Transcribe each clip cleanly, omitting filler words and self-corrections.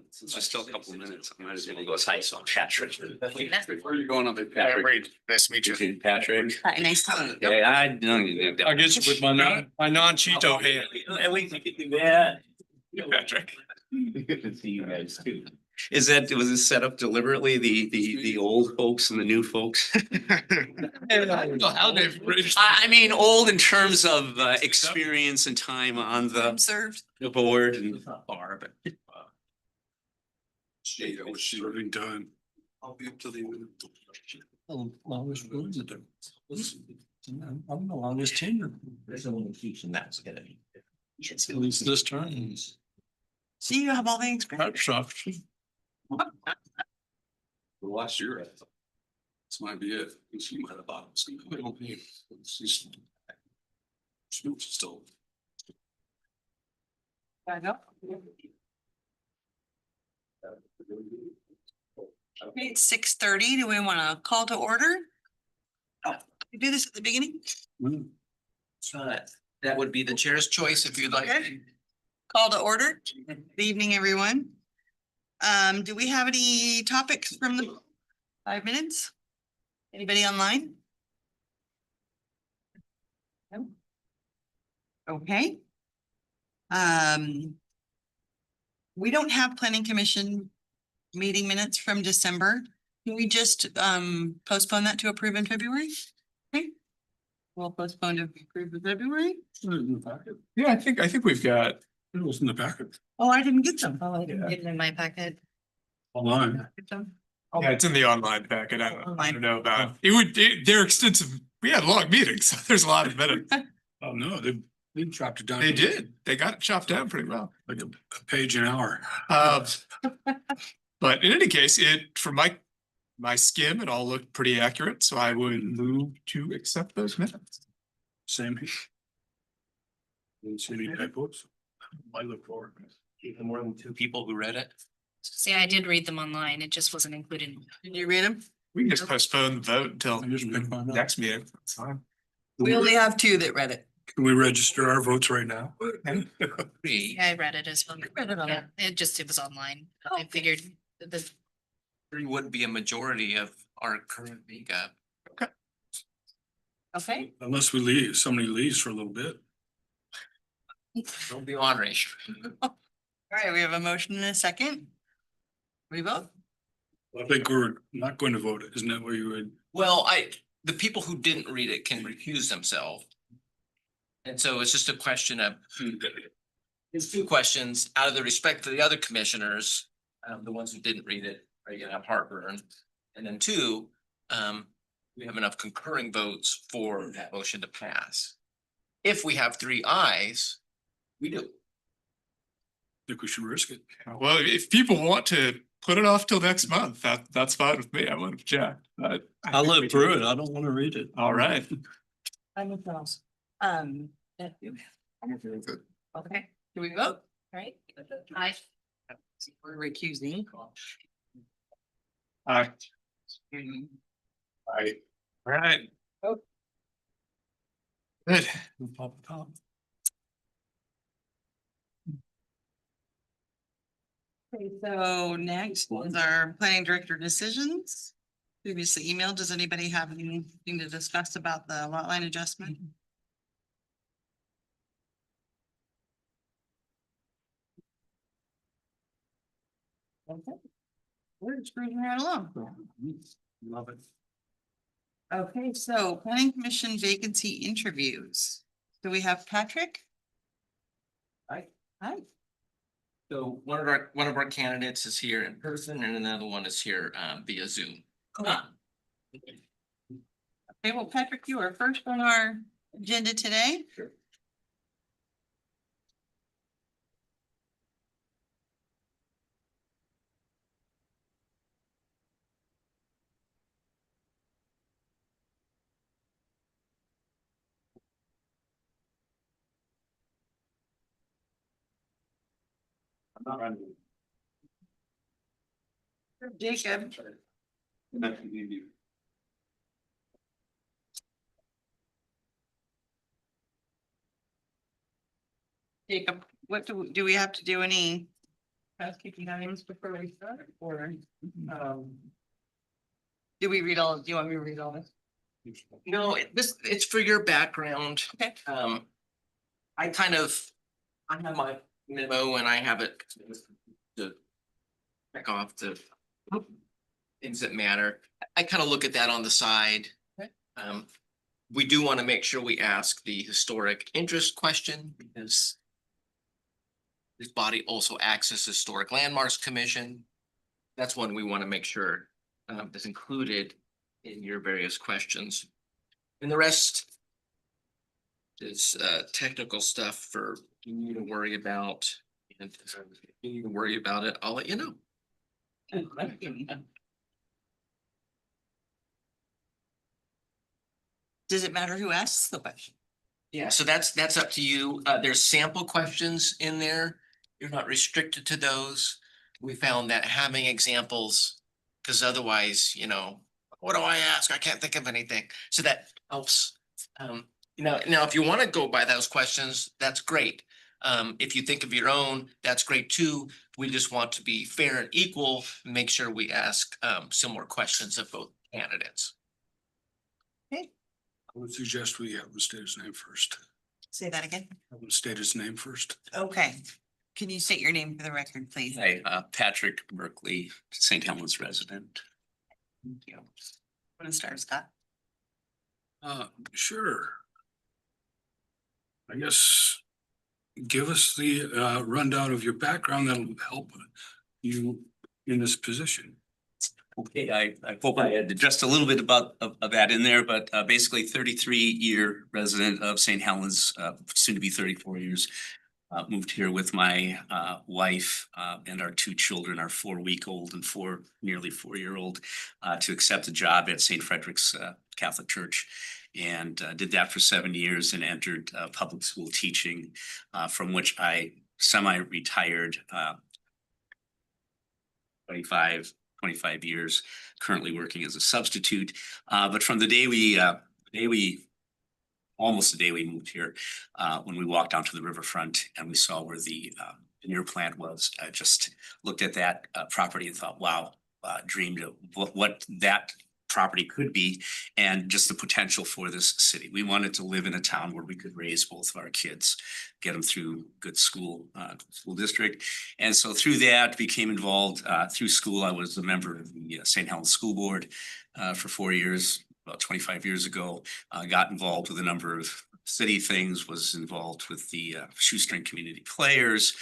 Since there's still a couple of minutes, I might as well go say so. Patrick. Where are you going on it, Patrick? Nice to meet you. Patrick. Hi, nice to meet you. Yeah, I don't. I'll get you with my non-Cheeto hand. And we can do that. Patrick. Good to see you guys too. Was it set up deliberately, the old folks and the new folks? I don't know how they've. I mean, old in terms of experience and time on Served. the board and bar, but. Gee, I wish she would have done. I'll be up to the. Longest rules of I'm the longest tenure. There's a limitation that's gonna be. At least this term. See, you have all the experience. Microsoft. The last year. This might be it. She might have thought. She's still. I know. Okay, it's 6:30. Do we want to call to order? We do this at the beginning? That would be the chair's choice if you'd like. Okay. Call to order. Good evening, everyone. Do we have any topics from the 5 minutes? Anybody online? No? Okay. We don't have planning commission meeting minutes from December. Can we just postpone that to approve in February? Okay. We'll postpone to approve in February. Yeah, I think we've got, it was in the packet. Oh, I didn't get them. Oh, I didn't get it in my packet. Online. Get them? Yeah, it's in the online packet. I Online. don't know about, they're extensive. We had long meetings, so there's a lot of minutes. Oh, no, they chopped it down. They did. They got it chopped down pretty well. Like a page an hour. But in any case, for my skim, it all looked pretty accurate, so I would move to accept those minutes. Same. Didn't see any typos. I look forward. Even more than two people who read it. See, I did read them online. It just wasn't included. Did you read them? We can just postpone the vote until I just picked mine up. next meeting. That's fine. We only have two that read it. Can we register our votes right now? Yeah, I read it as well. read it on Yeah, it was online. I figured the There would be a majority of our current makeup. Okay. Unless we leave, somebody leaves for a little bit. Don't be ornery. All right, we have a motion and a second. We vote? I think we're not going to vote it. Isn't that what you would? Well, the people who didn't read it can recuse themselves. And so it's just a question of, it's two questions out of the respect for the other commissioners, the ones who didn't read it, are you gonna have heartburn? And then two, we have enough concurring votes for that motion to pass. If we have 3 ayes, we do. Think we should risk it. Well, if people want to put it off till next month, that's fine with me. I won't object. But I lived through it. I don't want to read it. all right. I'm with Ross. Okay, do we vote? right. I We're recusing. Aye. I, All right. Oh. Good. Okay, so next is our planning director decisions. Previously emailed. Does anybody have anything to discuss about the lot line adjustment? Okay. We're just moving right along. love it. Okay, so planning commission vacancy interviews. Do we have Patrick? Hi. Hi. So one of our candidates is here in person and another one is here via Zoom. Okay, well, Patrick, you are first on our agenda today. Sure. I'm not running. Jacob. Jacob, what do we have to do any housekeeping items before we start or? Do we read all, do you want me to read all this? No, it's for your background. Okay. I have my memo and I have it to check off the things that matter. I kind of look at that on the side. Okay. We do want to make sure we ask the historic interest question because this body also acts as Historic Landmarks Commission. That's one we want to make sure is included in your various questions. And the rest is technical stuff for you to worry about. And if you need to worry about it, I'll let you know. Does it matter who asks the question? Yeah, so that's up to you. There's sample questions in there. You're not restricted to those. We found that having examples, because otherwise, what do I ask? I can't think of anything. So that helps. Now, if you want to go by those questions, that's great. If you think of your own, that's great too. We just want to be fair and equal, and make sure we ask similar questions of both candidates. I would suggest we have him state his name first. Say that again. Have him state his name first. Okay. Can you state your name for the record, please? Hi, Patrick Berkeley, St. Helens resident. Thank you. Want to start, Scott? Sure. I guess give us the rundown of your background. That'll help you in this position. Okay, I hope I had just a little bit about of that in there, but basically 33-year resident of St. Helens, soon to be 34 years. Moved here with my wife and our 2 children, our 4-week-old and nearly 4-year-old, to accept a job at St. Frederick's Catholic Church. And did that for 7 years and entered public school teaching, from which I semi-retired 25 years, currently working as a substitute. But from the day we moved here, when we walked down to the riverfront and we saw where the veneer plant was, I just looked at that property and thought, wow, dreamed of what that property could be and just the potential for this city. We wanted to live in a town where we could raise both of our kids, get them through good school district. And so through that, became involved through school. I was a member of the St. Helens School Board for 4 years. About 25 years ago, got involved with a number of city things, was involved with the Shoestring Community Players,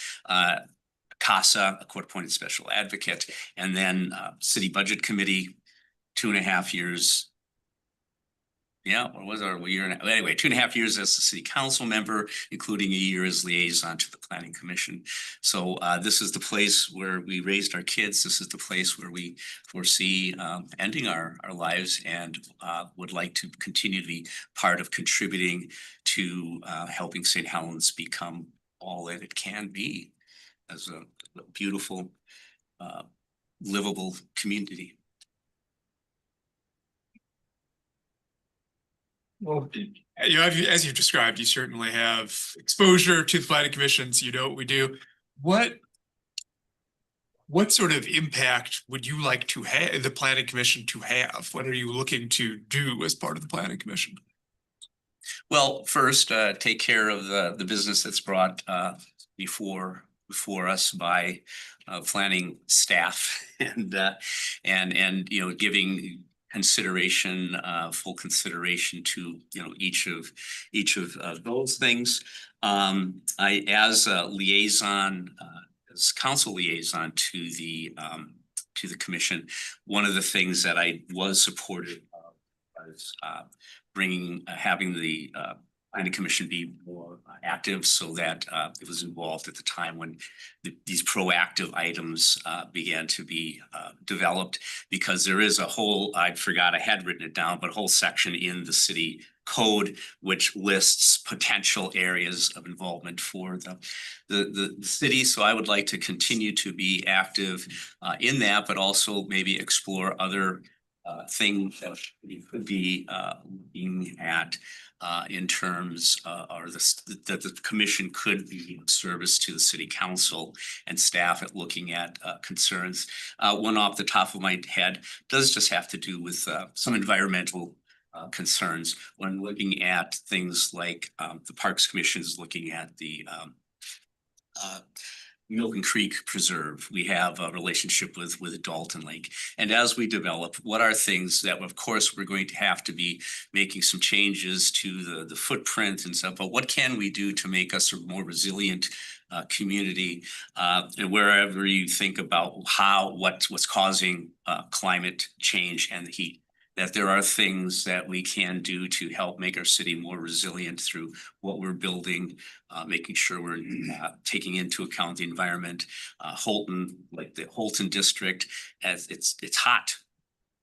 CASA, a court-appointed special advocate, and then City Budget Committee, 2.5 years. Yeah, what was our year? Anyway, 2.5 years as a city council member, including a year as liaison to the planning commission. So this is the place where we raised our kids. This is the place where we foresee ending our lives, and would like to continue to be part of contributing to helping St. Helens become all that it can be as a beautiful, livable community. Well, as you've described, you certainly have exposure to the planning commissions. You know what we do. What sort of impact would you like to have the planning commission to have? What are you looking to do as part of the planning commission? Well, first, take care of the business that's brought before us by planning staff and giving consideration, full consideration to each of those things. I, as a liaison, as council liaison to the commission, one of the things that I was supportive of was having the planning commission be more active, so that it was involved at the time when these proactive items began to be developed, because there is a whole, I forgot I had written it down, but a whole section in the city code which lists potential areas of involvement for the city. So I would like to continue to be active in that, but also maybe explore other thing that we could be looking at in terms or that the commission could be of service to the city council and staff at looking at concerns. One off the top of my head does just have to do with some environmental concerns when looking at things like the Parks Commission is looking at the Milton Creek Preserve. We have a relationship with Dalton Lake. And as we develop, what are things that, of course, we're going to have to be making some changes to the footprint and stuff, but what can we do to make us a more resilient community? And wherever you think about what's causing climate change and the heat, that there are things that we can do to help make our city more resilient through what we're building, making sure we're taking into account the environment. Holton, like the Holton district, as it's hot.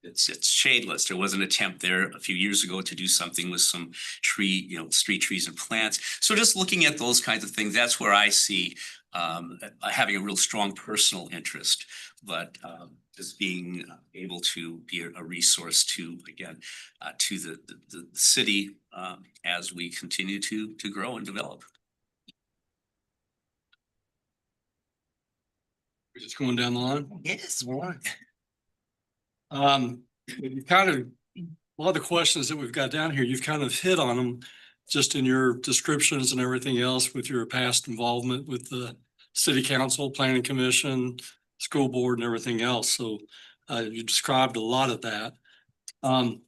It's shadeless. There was an attempt there a few years ago to do something with some street trees and plants. So just looking at those kinds of things, that's where I see having a real strong personal interest, but just being able to be a resource to, again, to the city as we continue to grow and develop. We're just going down the line. Yes. All right. You kind of, a lot of the questions that we've got down here, you've kind of hit on them just in your descriptions and everything else with your past involvement with the city council, planning commission, school board and everything else. So you described a lot of that. I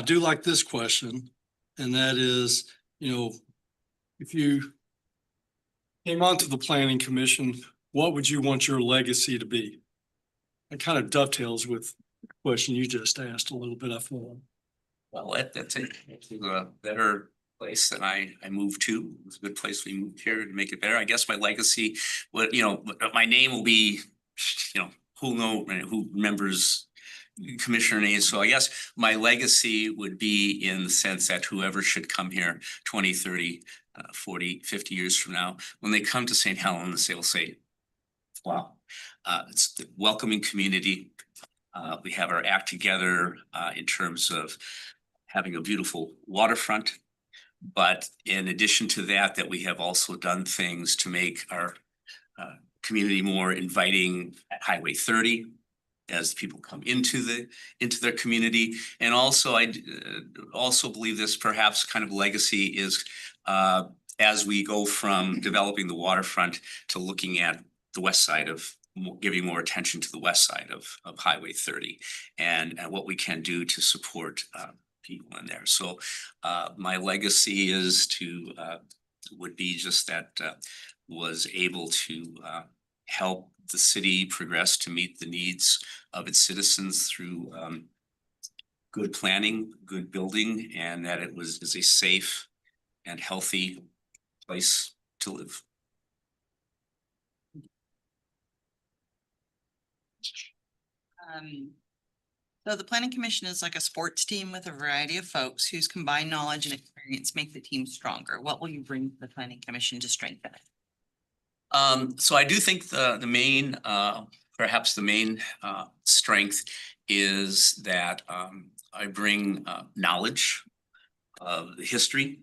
do like this question, and that is, if you came onto the planning commission, what would you want your legacy to be? It kind of dovetails with the question you just asked a little bit. I feel. Well, that's a better place than I moved to. It was a good place we moved here to make it better. I guess my legacy, my name will be, who remembers Commissioner names. So I guess my legacy would be in the sense that whoever should come here 20, 30, 40, 50 years from now, when they come to St. Helens, they'll say, wow, it's the welcoming community. We have our act together in terms of having a beautiful waterfront. But in addition to that we have also done things to make our community more inviting at Highway 30 as people come into their community. And also I also believe this perhaps kind of legacy is as we go from developing the waterfront to looking at the west side of giving more attention to the west side of Highway 30 and what we can do to support people in there. So my legacy is would be just that was able to help the city progress to meet the needs of its citizens through good planning, good building, and that it is a safe and healthy place to live. So the planning commission is like a sports team with a variety of folks whose combined knowledge and experience make the team stronger. What will you bring to the planning commission to strengthen it? So I do think the main, perhaps the main strength is that I bring knowledge of the history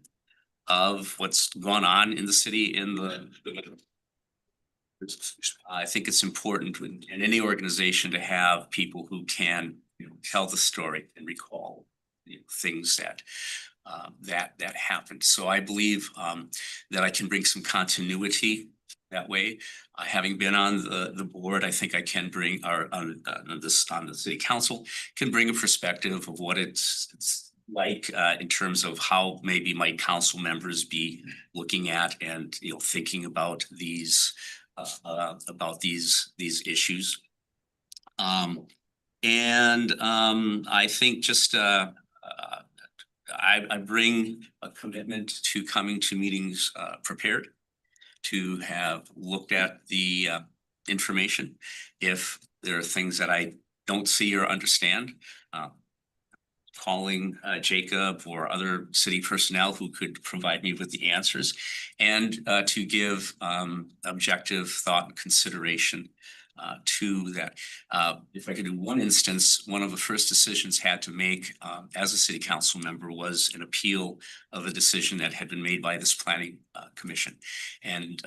of what's gone on in the city I think it's important in any organization to have people who can tell the story and recall things that happened. So I believe that I can bring some continuity that way. Having been on the board, I think I can bring on the city council can bring a perspective of what it's like in terms of how maybe my council members be looking at and thinking about these issues. I think just I bring a commitment to coming to meetings prepared, to have looked at the information. If there are things that I don't see or understand, calling Jacob or other city personnel who could provide me with the answers, and to give objective thought and consideration to that. If I could do one instance, one of the first decisions had to make as a city council member was an appeal of a decision that had been made by this planning commission. And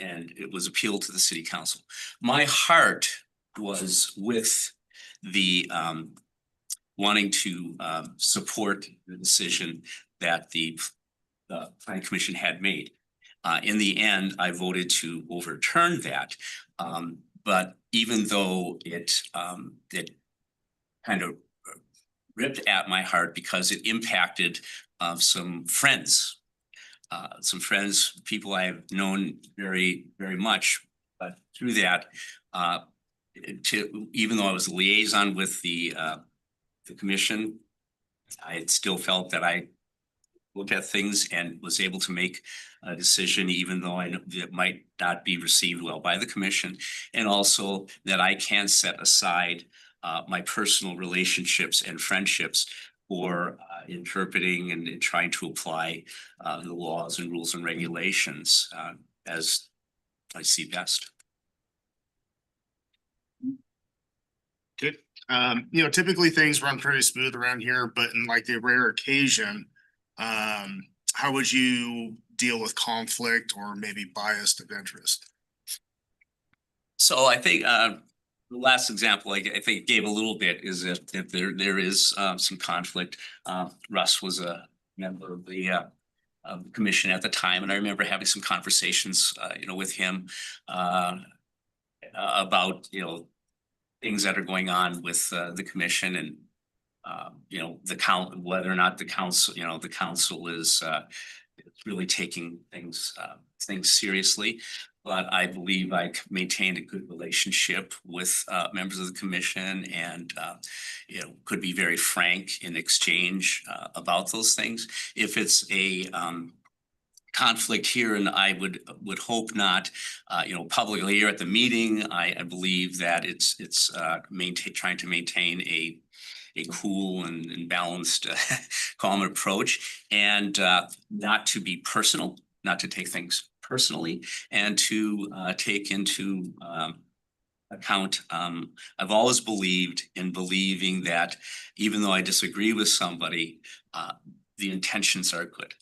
it was appealed to the city council. My heart was with the wanting to support the decision that the planning commission had made. In the end, I voted to overturn that. But even though it kind of ripped at my heart because it impacted some friends, people I've known very, very much, but through that, even though I was a liaison with the commission, I still felt that I looked at things and was able to make a decision, even though I know it might not be received well by the commission, and also that I can set aside my personal relationships and friendships for interpreting and trying to apply the laws and rules and regulations as I see best. Good. You know, typically things run pretty smooth around here, but in like the rare occasion, how would you deal with conflict or maybe bias of interest? So I think the last example I think gave a little bit is that if there is some conflict. Russ was a member of the commission at the time, and I remember having some conversations with him about things that are going on with the commission and whether or not the council is really taking things seriously. But I believe I maintained a good relationship with members of the commission and could be very frank in exchange about those things. If it's a conflict here, and I would hope not, publicly here at the meeting, I believe that it's trying to maintain a cool and balanced, calm approach, and not to be personal, not to take things personally, and to take into account. I've always believed in believing that even though I disagree with somebody, the intentions are good.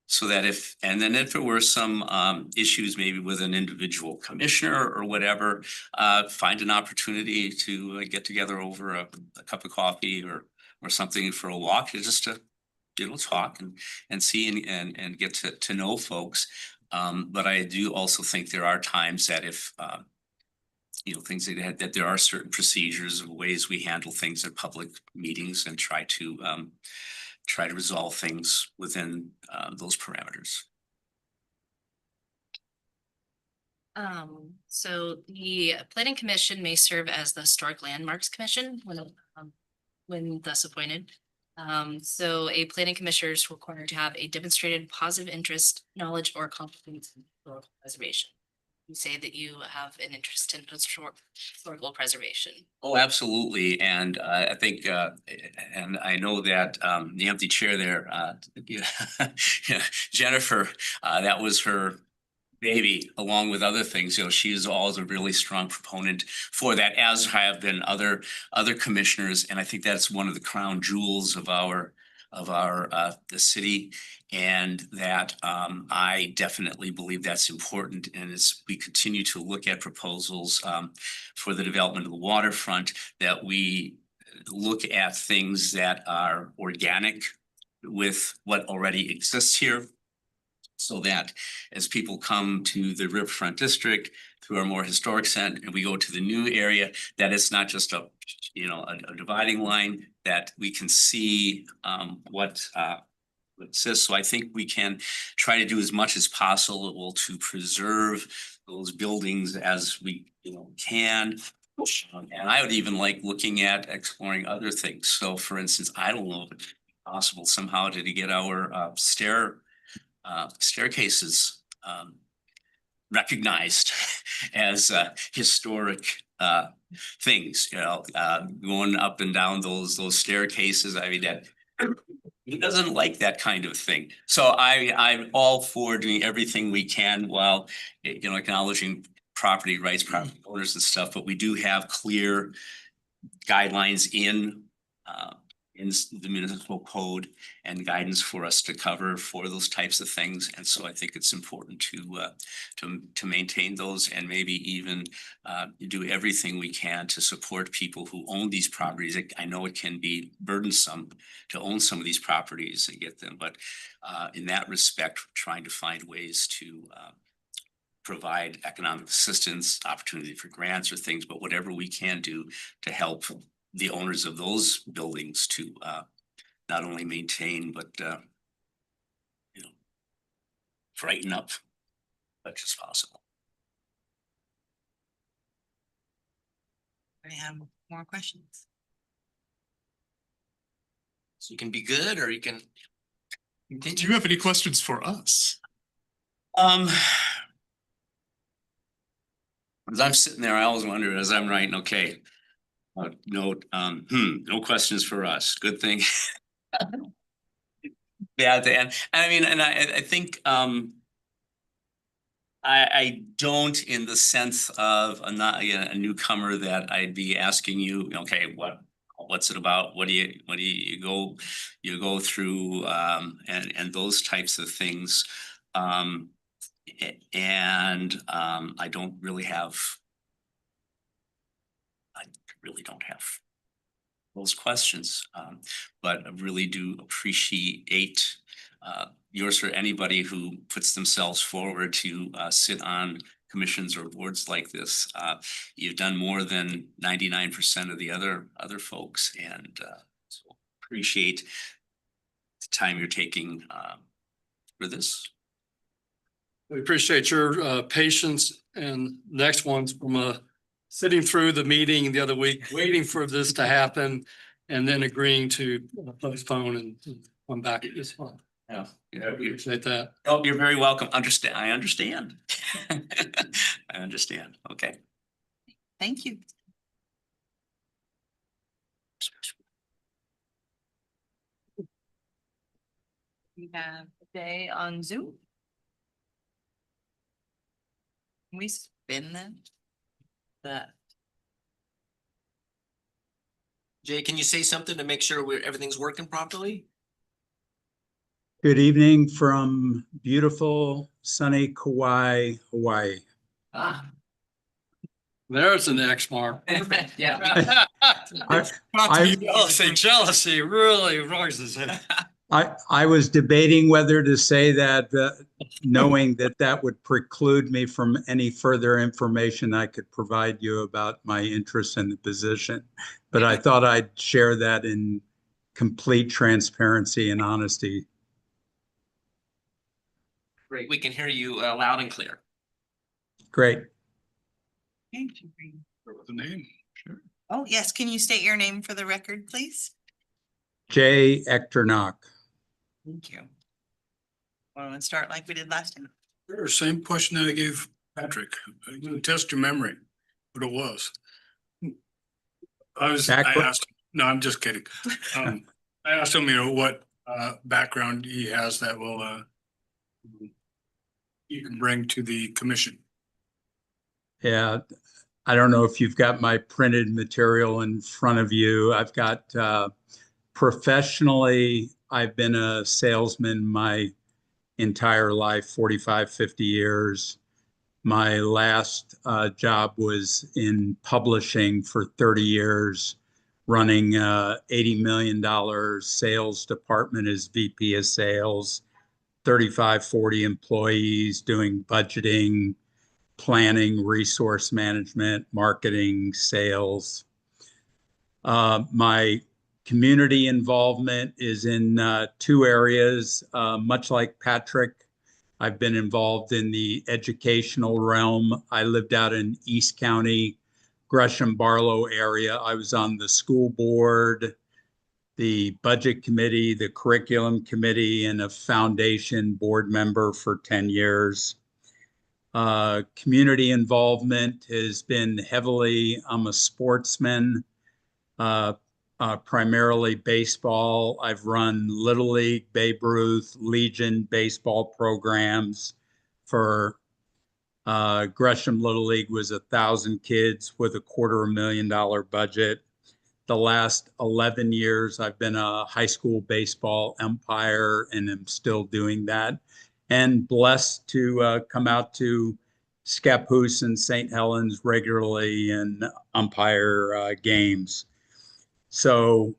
So that if there were some issues maybe with an individual commissioner or whatever, find an opportunity to get together over a cup of coffee or something for a walk, just to talk and see and get to know folks. But I do also think there are times that if things that there are certain procedures or ways we handle things at public meetings and try to resolve things within those parameters. So the planning commission may serve as the historic landmarks commission when thus appointed. So a planning commissioner is required to have a demonstrated positive interest, knowledge, or competence in historical preservation. You say that you have an interest in historical preservation. Oh, absolutely. And I think, and I know that the empty chair there, Jennifer, that was her baby, along with other things. She is always a really strong proponent for that, as have been other commissioners. And I think that's one of the crown jewels of the city, and that I definitely believe that's important. And as we continue to look at proposals for the development of the waterfront, that we look at things that are organic with what already exists here, so that as people come to the Riverfront District through our more historic center and we go to the new area, that it's not just a dividing line, that we can see what exists. So I think we can try to do as much as possible to preserve those buildings as we can. And I would even like looking at exploring other things. So for instance, I don't know if it's possible somehow to get our staircases recognized as historic things, going up and down those staircases. I mean, that he doesn't like that kind of thing. So I'm all for doing everything we can while acknowledging property rights, property owners and stuff, but we do have clear guidelines in the municipal code and guidance for us to cover for those types of things. And so I think it's important to maintain those and maybe even do everything we can to support people who own these properties. I know it can be burdensome to own some of these properties and get them, but in that respect, trying to find ways to provide economic assistance, opportunity for grants or things, but whatever we can do to help the owners of those buildings to not only maintain, but brighten up as much as possible. I have more questions. So you can be good or you can Do continue. you have any questions for us? As I'm sitting there, I always wonder as I'm writing, okay, note, no questions for us. Good thing. Yeah, and I mean, and I think I don't in the sense of a newcomer that I'd be asking you, okay, what's it about? What do you go through and those types of things. I really don't have those questions, but I really do appreciate yours or anybody who puts themselves forward to sit on commissions or boards like this. You've done more than 99% of the other folks, and so appreciate the time you're taking for this. We appreciate your patience, and next one's from sitting through the meeting the other week, waiting for this to happen, and then agreeing to postpone and come back at this one. Yeah. Appreciate that. Oh, you're very welcome. I understand. I understand. Okay. Thank you. We have a day on Zoom. Can we spin that? Jay, can you say something to make sure everything's working properly? Good evening from beautiful sunny Kauai, Hawaii. There's an X mark. Yeah. Jealousy really rises. I was debating whether to say that, knowing that would preclude me from any further information I could provide you about my interest in the position. But I thought I'd share that in complete transparency and honesty. Great. We can hear you loud and clear. Great. The name, sure. Oh, yes. Can you state your name for the record, please? Jay Echternock. Thank you. Want to start like we did last time? Sure, same question that I gave Patrick. I'm gonna test your memory, what it was. I asked, no, I'm just kidding. I asked him, what background he has that will you can bring to the commission. Yeah, I don't know if you've got my printed material in front of you. I've got professionally, I've been a salesman my entire life, 45, 50 years. My last job was in publishing for 30 years, running $80 million sales department as VP of sales, 35, 40 employees doing budgeting, planning, resource management, marketing, sales. My community involvement is in two areas. Much like Patrick, I've been involved in the educational realm. I lived out in East County, Gresham Barlow area. I was on the school board, the budget committee, the curriculum committee, and a foundation board member for 10 years. Community involvement has been heavily, I'm a sportsman, primarily baseball. I've run Little League, Babe Ruth, Legion baseball programs for Gresham Little League was 1,000 kids with a $250,000 budget. The last 11 years, I've been a high school baseball umpire and am still doing that. And blessed to come out to Scappoose and St. Helens regularly and umpire games. So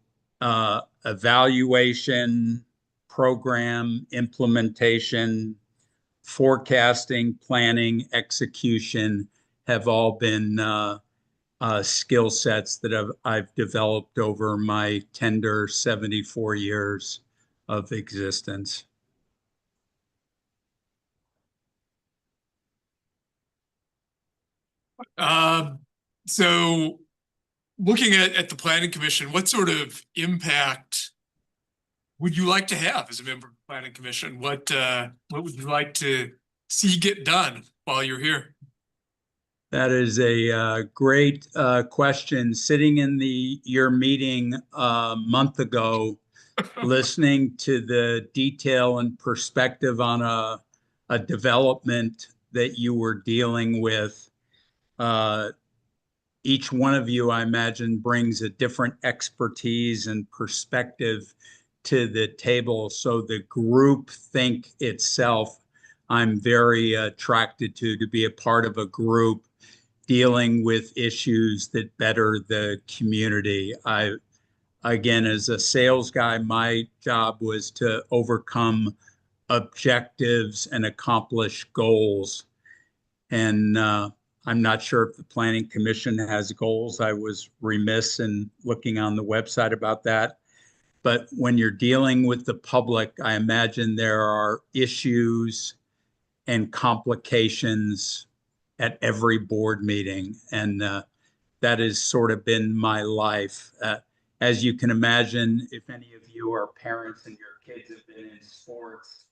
evaluation, program implementation, forecasting, planning, execution have all been skill sets that I've developed over my tender 74 years of existence. So looking at the planning commission, what sort of impact would you like to have as a member of the planning commission? What would you like to see get done while you're here? That is a great question. Sitting in your meeting a month ago, listening to the detail and perspective on a development that you were dealing with, each one of you, I imagine, brings a different expertise and perspective to the table. So the group think itself, I'm very attracted to be a part of a group dealing with issues that better the community. Again, as a sales guy, my job was to overcome objectives and accomplish goals. And I'm not sure if the Planning Commission has goals. I was remiss in looking on the website about that. But when you're dealing with the public, I imagine there are issues and complications at every board meeting. And that has sort of been my life. As you can imagine, if any of you are parents and your kids have been in sports,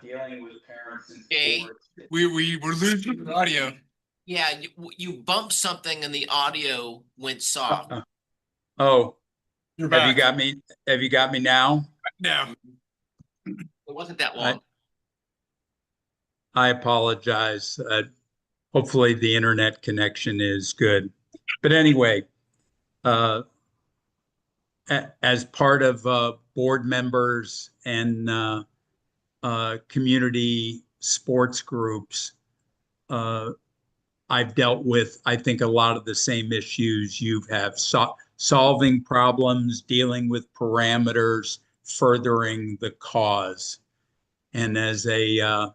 dealing with parents in sports. We're losing the audio. Yeah, you bumped something and the audio went soft. Oh, You're have you back got me? Have you got me now? now. It wasn't that long. I apologize. Hopefully the internet connection is good. But anyway, as part of board members and community sports groups, I've dealt with, I think, a lot of the same issues you have, solving problems, dealing with parameters, furthering the cause. And as the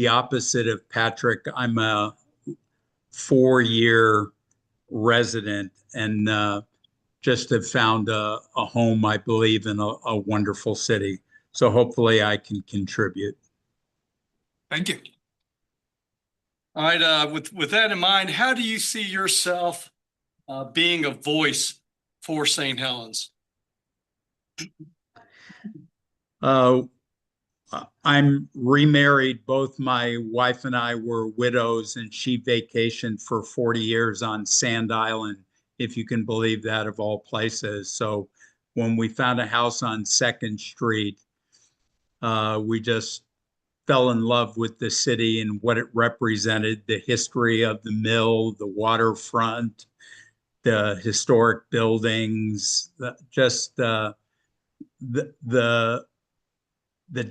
opposite of Patrick, I'm a 4-year resident and just have found a home, I believe, in a wonderful city. So hopefully I can contribute. Thank you. All right, with that in mind, how do you see yourself being a voice for St. Helens? I'm remarried. Both my wife and I were widows, and she vacationed for 40 years on Sand Island, if you can believe that, of all places. So when we found a house on 2nd Street, we just fell in love with the city and what it represented, the history of the mill, the waterfront, the historic buildings, just the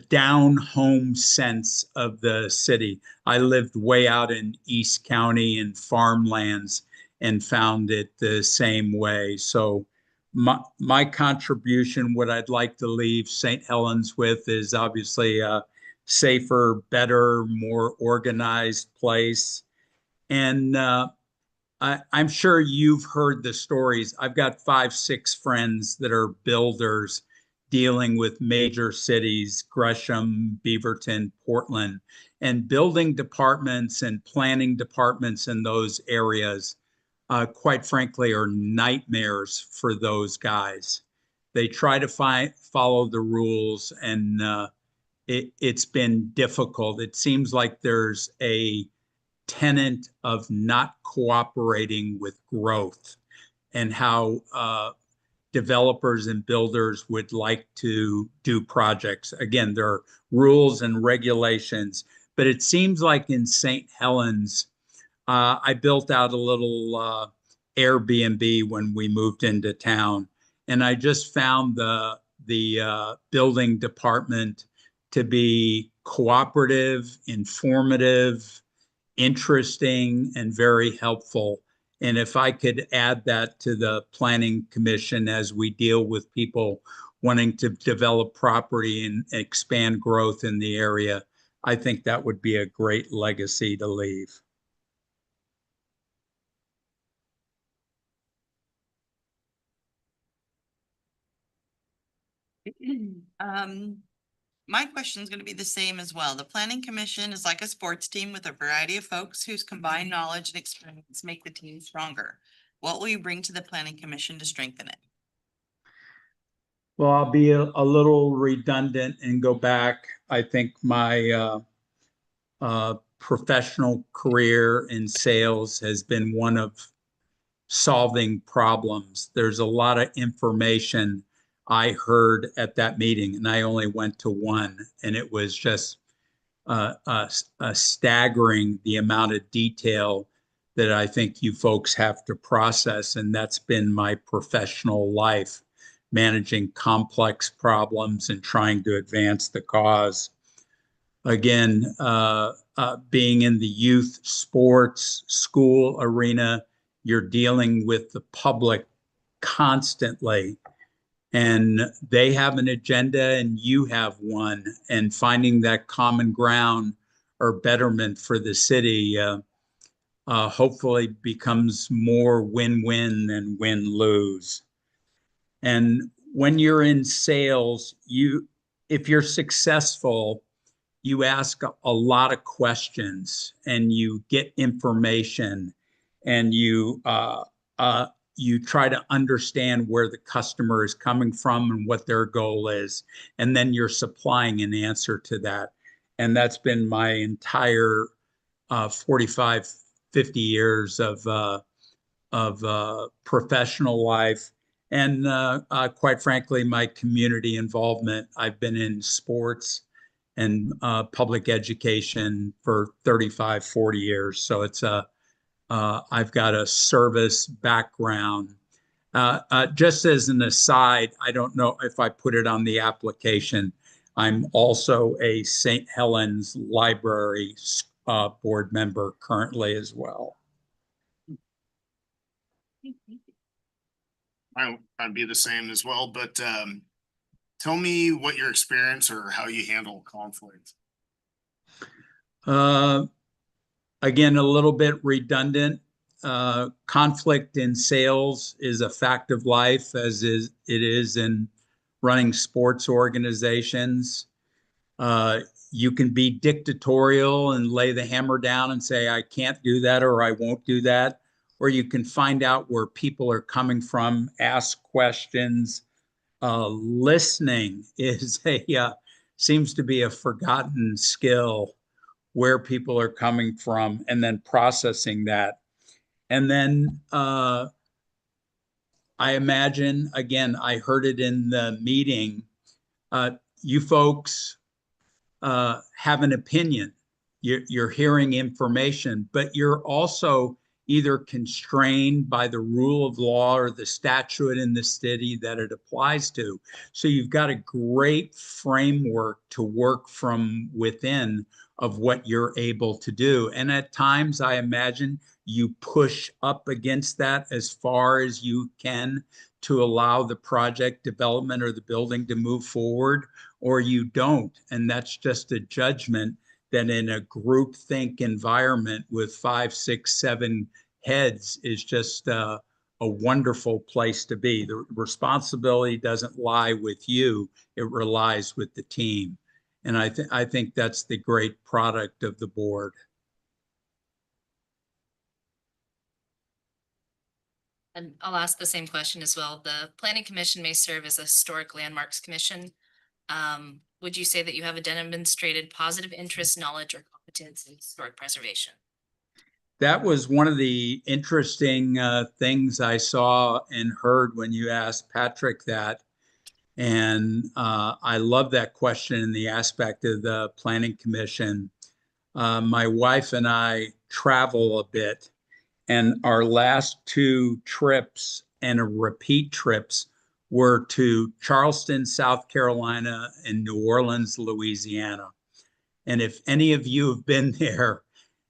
down home sense of the city. I lived way out in East County in farmlands and found it the same way. So my contribution, what I'd like to leave St. Helens with, is obviously a safer, better, more organized place. And I'm sure you've heard the stories. I've got 5, 6 friends that are builders dealing with major cities, Gresham, Beaverton, Portland, and building departments and planning departments in those areas, quite frankly, are nightmares for those guys. They try to follow the rules, and it's been difficult. It seems like there's a tenet of not cooperating with growth and how developers and builders would like to do projects. Again, there are rules and regulations, but it seems like in St. Helens, I built out a little Airbnb when we moved into town, and I just found the building department to be cooperative, informative, interesting, and very helpful. And if I could add that to the planning commission as we deal with people wanting to develop property and expand growth in the area, I think that would be a great legacy to leave. My question is going to be the same as well. The planning commission is like a sports team with a variety of folks whose combined knowledge and experience make the team stronger. What will you bring to the planning commission to strengthen it? Well, I'll be a little redundant and go back. I think my professional career in sales has been one of solving problems. There's a lot of information I heard at that meeting, and I only went to one, and it was just staggering the amount of detail that I think you folks have to process, and that's been my professional life, managing complex problems and trying to advance the cause. Again, being in the youth sports school arena, you're dealing with the public constantly, and they have an agenda and you have one, and finding that common ground or betterment for the city hopefully becomes more win-win than win-lose. And when you're in sales, if you're successful, you ask a lot of questions and you get information, and you try to understand where the customer is coming from and what their goal is, and then you're supplying an answer to that. And that's been my entire 45, 50 years of professional life. And quite frankly, my community involvement. I've been in sports and public education for 35, 40 years. So it's I've got a service background. Just as an aside, I don't know if I put it on the application, I'm also a St. Helens Library board member currently as well. I'd be the same as well, but tell me what your experience or how you handle conflict. Again, a little bit redundant. Conflict in sales is a fact of life, as it is in running sports organizations. You can be dictatorial and lay the hammer down and say, I can't do that, or I won't do that. Or you can find out where people are coming from, ask questions. Listening is seems to be a forgotten skill, where people are coming from, and then processing that. And then I imagine, again, I heard it in the meeting, you folks have an opinion. You're hearing information, but you're also either constrained by the rule of law or the statute in the city that it applies to. So you've got a great framework to work from within of what you're able to do. And at times, I imagine you push up against that as far as you can to allow the project development or the building to move forward, or you don't. And that's just a judgment that in a groupthink environment with 5, 6, 7 heads is just a wonderful place to be. The responsibility doesn't lie with you, it relies with the team. And I think that's the great product of the board. And I'll ask the same question as well. The Planning Commission may serve as a Historic Landmarks Commission. Would you say that you have a demonstrated positive interest, knowledge, or competence in historic preservation? That was one of the interesting things I saw and heard when you asked Patrick that. And I love that question in the aspect of the Planning Commission. My wife and I travel a bit, and our last two trips and repeat trips were to Charleston, South Carolina, and New Orleans, Louisiana. And if any of you have been there,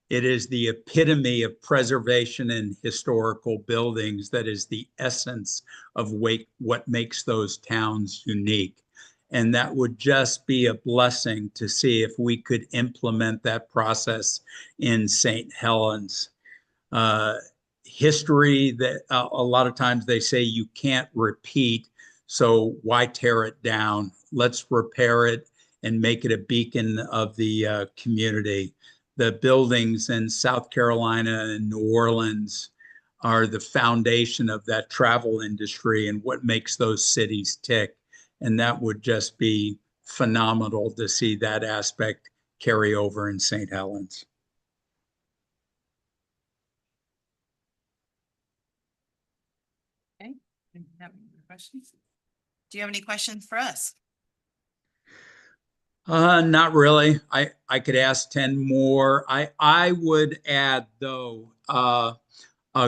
it is the epitome of preservation and historical buildings that is the essence of what makes those towns unique. And that would just be a blessing to see if we could implement that process in St. Helens. History that a lot of times they say you can't repeat, so why tear it down? Let's repair it and make it a beacon of the community. The buildings in South Carolina and New Orleans are the foundation of that travel industry and what makes those cities tick. And that would just be phenomenal to see that aspect carry over in St. Helens. Okay. Questions? Do you have any questions for us? Not really. I could ask 10 more. I would add though, a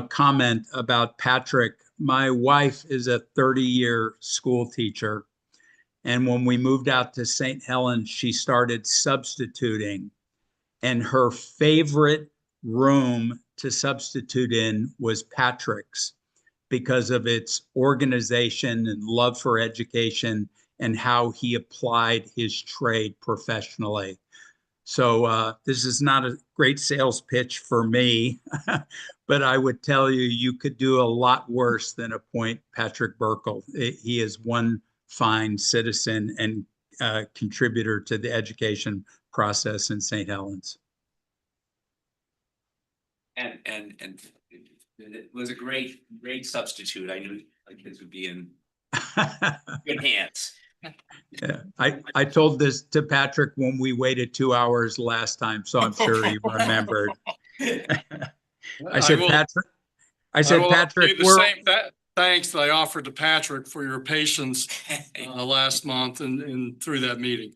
comment about Patrick. My wife is a 30-year school teacher. And when we moved out to St. Helens, she started substituting. And her favorite room to substitute in was Patrick's because of its organization and love for education and how he applied his trade professionally. So this is not a great sales pitch for me, but I would tell you, you could do a lot worse than appoint Patrick Burkle. He is one fine citizen and contributor to the education process in St. Helens. And it was a great substitute. I knew my kids would be in good hands. Yeah, I told this to Patrick when we waited 2 hours last time, so I'm sure he remembered. I said, Patrick, thanks that I offered to Patrick for your patience last month and through that meeting.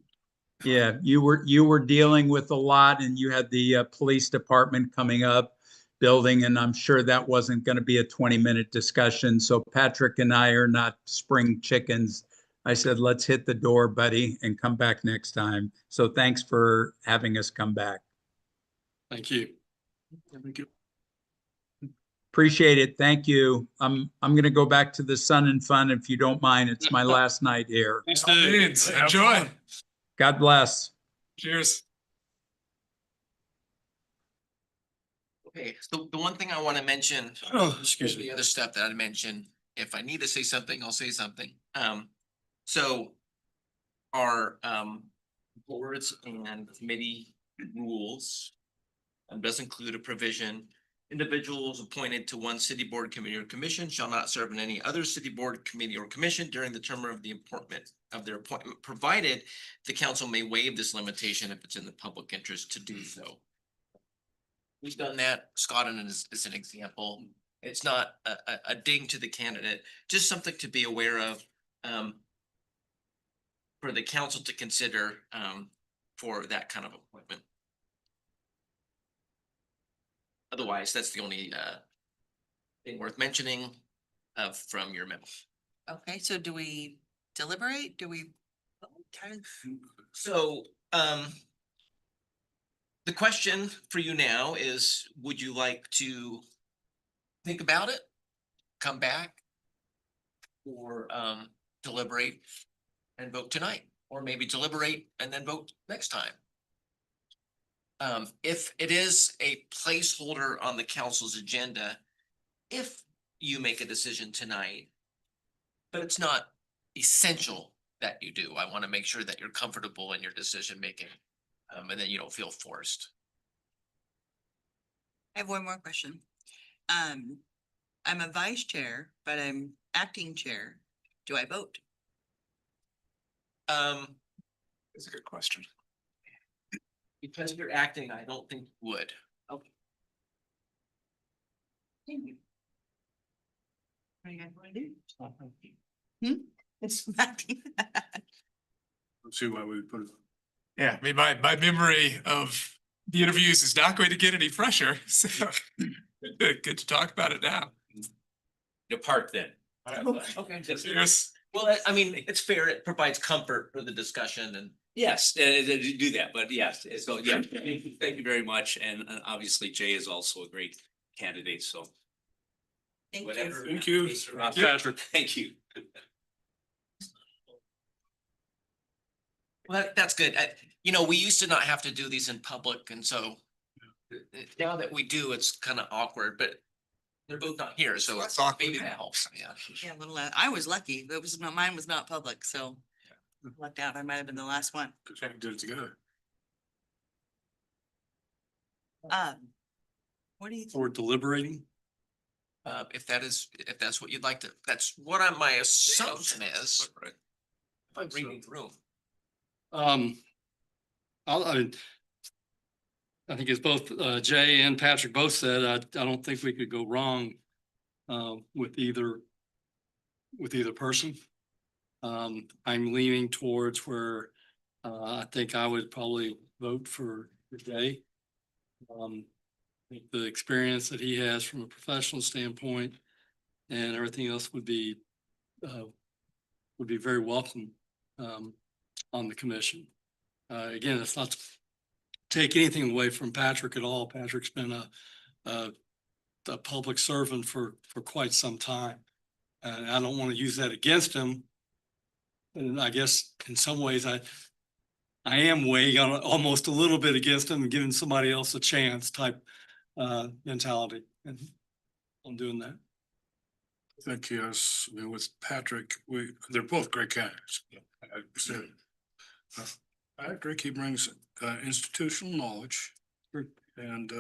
Yeah, you were dealing with a lot, and you had the police department coming up, building, and I'm sure that wasn't going to be a 20-minute discussion. So Patrick and I are not spring chickens. I said, let's hit the door, buddy, and come back next time. So thanks for having us come back. Thank you. Thank you. Appreciate it. Thank you. I'm going to go back to the sun and fun if you don't mind. It's my last night here. Enjoy. God bless. Cheers. Okay, so the one thing I want to mention, Oh, excuse the me. other stuff that I mentioned, if I need to say something, I'll say something. So our boards and committee rules does include a provision. Individuals appointed to one city board, committee, or commission shall not serve in any other city board, committee, or commission during the term of the appointment of their appointment, provided the council may waive this limitation if it's in the public interest to do so. We've done that. Scott is an example. It's not a ding to the candidate, just something to be aware of for the council to consider for that kind of appointment. Otherwise, that's the only thing worth mentioning from your memo. Okay, so do we deliberate? Do we? So the question for you now is, would you like to think about it, come back, or deliberate and vote tonight, or maybe deliberate and then vote next time? If it is a placeholder on the council's agenda, if you make a decision tonight, but it's not essential that you do, I want to make sure that you're comfortable in your decision making, and then you don't feel forced. I have one more question. I'm a vice chair, but I'm acting chair. Do I vote? That's a good question. Because you're acting, I don't think you would. Okay. Thank you. What do you guys want to do? It's acting. Let's see why we put it. Yeah, I mean, my memory of the interviews is not going to get any fresher, so good to talk about it now. Depart then. Okay. Yes. Well, I mean, it's fair. It provides comfort for the discussion and Yes, do that, but yes, so yeah, thank you very much, and obviously Jay is also a great candidate, so. Thank Whatever. Thank you. Patrick. Thank you. well, that's good. You know, we used to not have to do these in public and so now that we do, it's kind of awkward, but they're both not here, so That's awkward. maybe that helps. Yeah. Yeah, a little, I was lucky. It was, mine was not public, so lucked out. I might have been the last one. Good thing we did it together. What do you think? Or deliberating. If that's what you'd like to, that's what my assumption is. If I'm reading the room. I think as both Jay and Patrick both said, I don't think we could go wrong with either person. I'm leaning towards where I think I would probably vote for Jay. I think the experience that he has from a professional standpoint and everything else would be very welcome on the commission. Again, it's not to take anything away from Patrick at all. Patrick's been a public servant for quite some time. And I don't want to use that against him. And I guess in some ways I am weighing on almost a little bit against him and giving somebody else a chance type mentality. And I'm doing that. I think yes, I mean, with Patrick, they're both great candidates. I said it. Patrick, he brings institutional knowledge and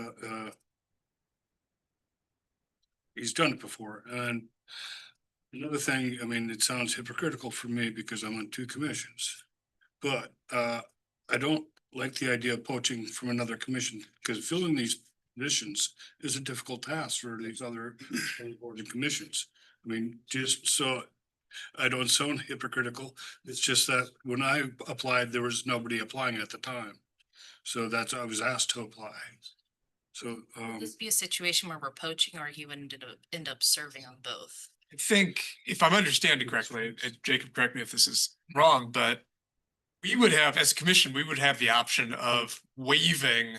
he's done it before. And another thing, I mean, it sounds hypocritical for me because I'm on two commissions, but I don't like the idea of poaching from another commission because filling these positions is a difficult task for these other boards and commissions. I mean, just so I don't sound hypocritical, it's just that when I applied, there was nobody applying at the time. So that's, I was asked to apply. So, Would this be a situation where we're poaching or he would end up serving on both? I think if I'm understanding correctly, and Jacob, correct me if this is wrong, but we would have, as a commission, we would have the option of waiving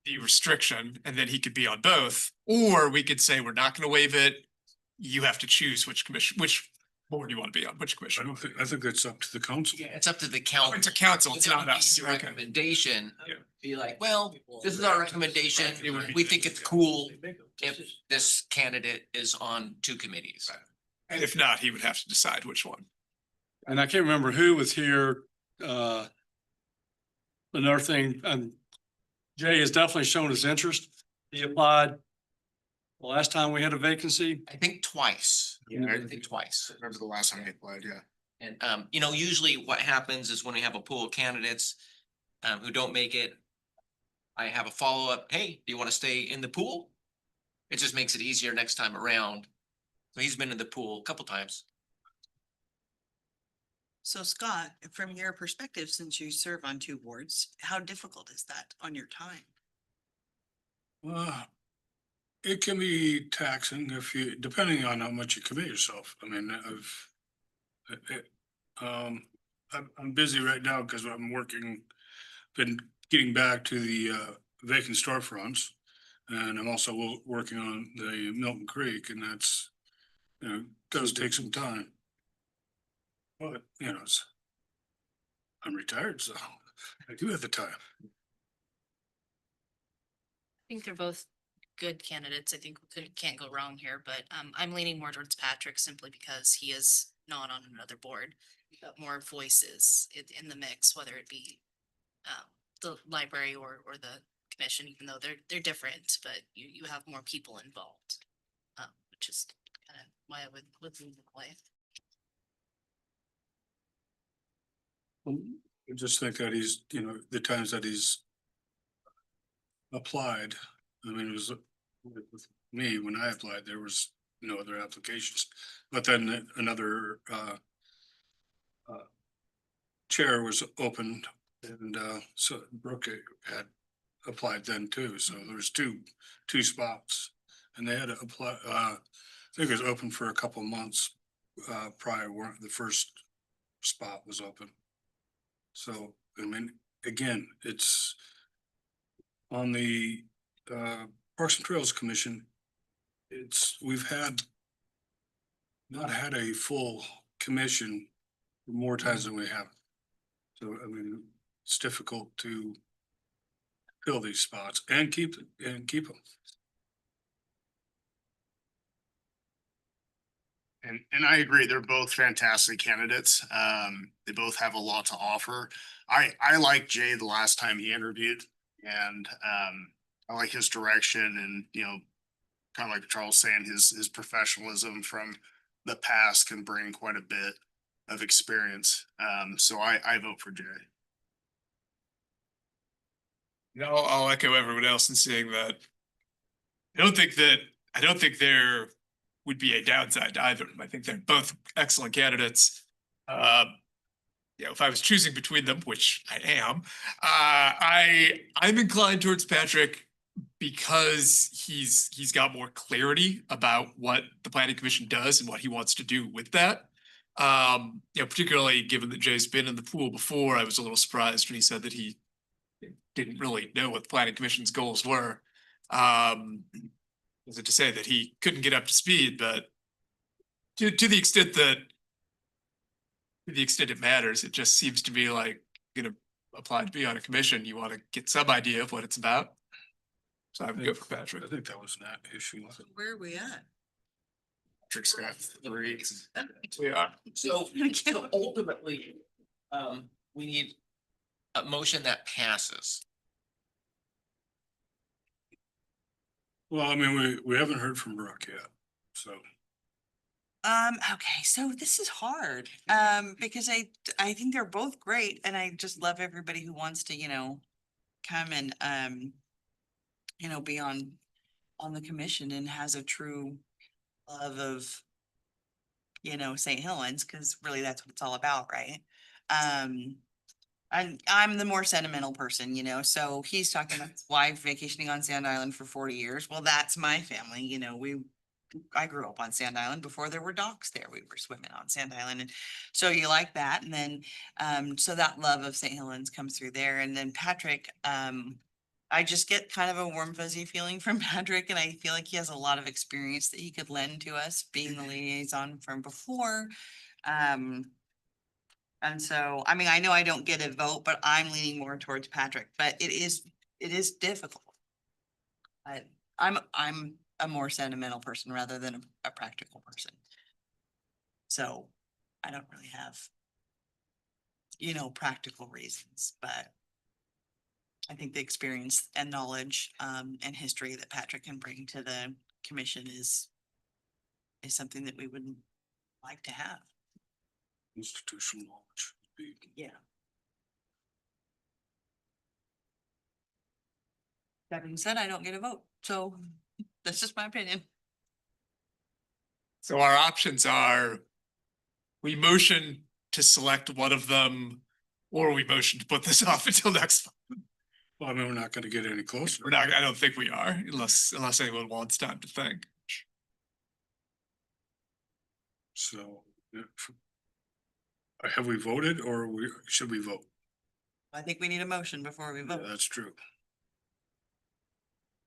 the restriction and then he could be on both, or we could say, we're not going to waive it. You have to choose which commission, which board you want to be on, which commission. I think that's up to the council. Yeah, it's up to the council. It's a council, it's not It would be us. your Okay. Recommendation, Yeah. be like, well, this is our recommendation. We think it's cool if this candidate is on two committees. And if not, he would have to decide which one. And I can't remember who was here. Another thing, Jay has definitely shown his interest. He applied the last time we had a vacancy. I think twice. Yeah, I think twice. Remember the last time he applied, yeah. And, you know, usually what happens is when we have a pool of candidates who don't make it, I have a follow-up, hey, do you want to stay in the pool? It just makes it easier next time around. So he's been in the pool a couple times. So Scott, from your perspective, since you serve on two boards, how difficult is that on your time? It can be taxing if you, depending on how much you commit yourself. I mean, I'm busy right now because I'm been getting back to the vacant storefronts. And I'm also working on the Milton Creek, and that's, you know, does take some time. But, you know, I'm retired, so I do have the time. I think they're both good candidates. I think we can't go wrong here, but I'm leaning more towards Patrick simply because he is not on another board. We've got more voices in the mix, whether it be the library or the commission, even though they're different, but you have more people involved, which is kind of why I would lean that way. I just think that he's, you know, the times that he's applied, I mean, it was with me, when I applied, there was no other applications. But then another chair was opened and so Brooke had applied then too, so there's two spots. And they had to apply, I think it was open for a couple of months, prior, when the first spot was open. So, I mean, again, it's on the, Parks and Trails Commission. We've not had a full commission more times than we have. So, I mean, it's difficult to fill these spots and keep them. And I agree, they're both fantastic candidates. They both have a lot to offer. I liked Jay the last time he interviewed, and I like his direction and, kind of like Charles saying, his professionalism from the past can bring quite a bit of experience. So I vote for Jay. I'll echo everyone else in saying that I don't think there would be a downside to either of them. I think they're both excellent candidates. If I was choosing between them, which I am, I'm inclined towards Patrick because he's got more clarity about what the planning commission does and what he wants to do with that. Particularly given that Jay's been in the pool before, I was a little surprised when he said that he didn't really know what the planning commission's goals were. Is it to say that he couldn't get up to speed, but to the extent it matters, it just seems to me like gonna apply to be on a commission, you want to get some idea of what it's about. So I would go for Patrick. I think that was not issue. Where are we at? Patrick's got 3. We are. So ultimately, we need a motion that passes. Well, I mean, we haven't heard from Brooke yet, so. Okay, so this is hard, because I think they're both great and I just love everybody who wants to, come and, be on the commission and has a true love of, St. Helens, cause really that's what it's all about, right? I'm the more sentimental person, so he's talking about his wife vacationing on Sand Island for 40 years. Well, that's my family, I grew up on Sand Island before there were docks there. We were swimming on Sand Island. And so you like that. And then, so that love of St. Helens comes through there. And then Patrick, I just get kind of a warm fuzzy feeling from Patrick. And I feel like he has a lot of experience that he could lend to us being the liaison from before. And so, I mean, I know I don't get a vote, but I'm leaning more towards Patrick, but it is difficult. I'm a more sentimental person rather than a practical person. So I don't really have, practical reasons, but I think the experience and knowledge, and history that Patrick can bring to the commission is something that we would like to have. Institutional knowledge. Yeah. That being said, I don't get a vote, so that's just my opinion. So our options are, we motion to select one of them, or we motion to put this off until next month. Well, I mean, we're not gonna get any closer. I don't think we are, unless anyone wants time to think. So, have we voted or should we vote? I think we need a motion before we Yeah, vote. that's true.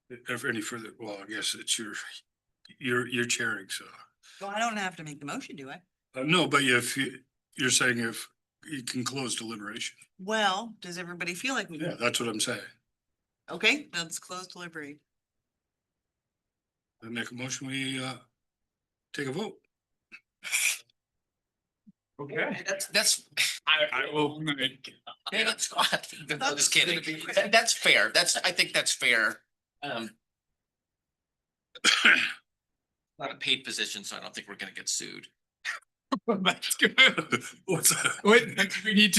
If any further, well, I guess it's you're chairing, so. Well, I don't have to make the motion, do I? No, but if you're saying if you can close deliberation. Well, does everybody feel like we? Yeah, that's what I'm saying. Okay, let's close delivery. I make a motion, we take a vote. Okay. That's. I will. Yeah, I'm just kidding. That's fair. I think that's fair. Not a paid position, so I don't think we're gonna get sued. That's good. What's that? Wait, do we need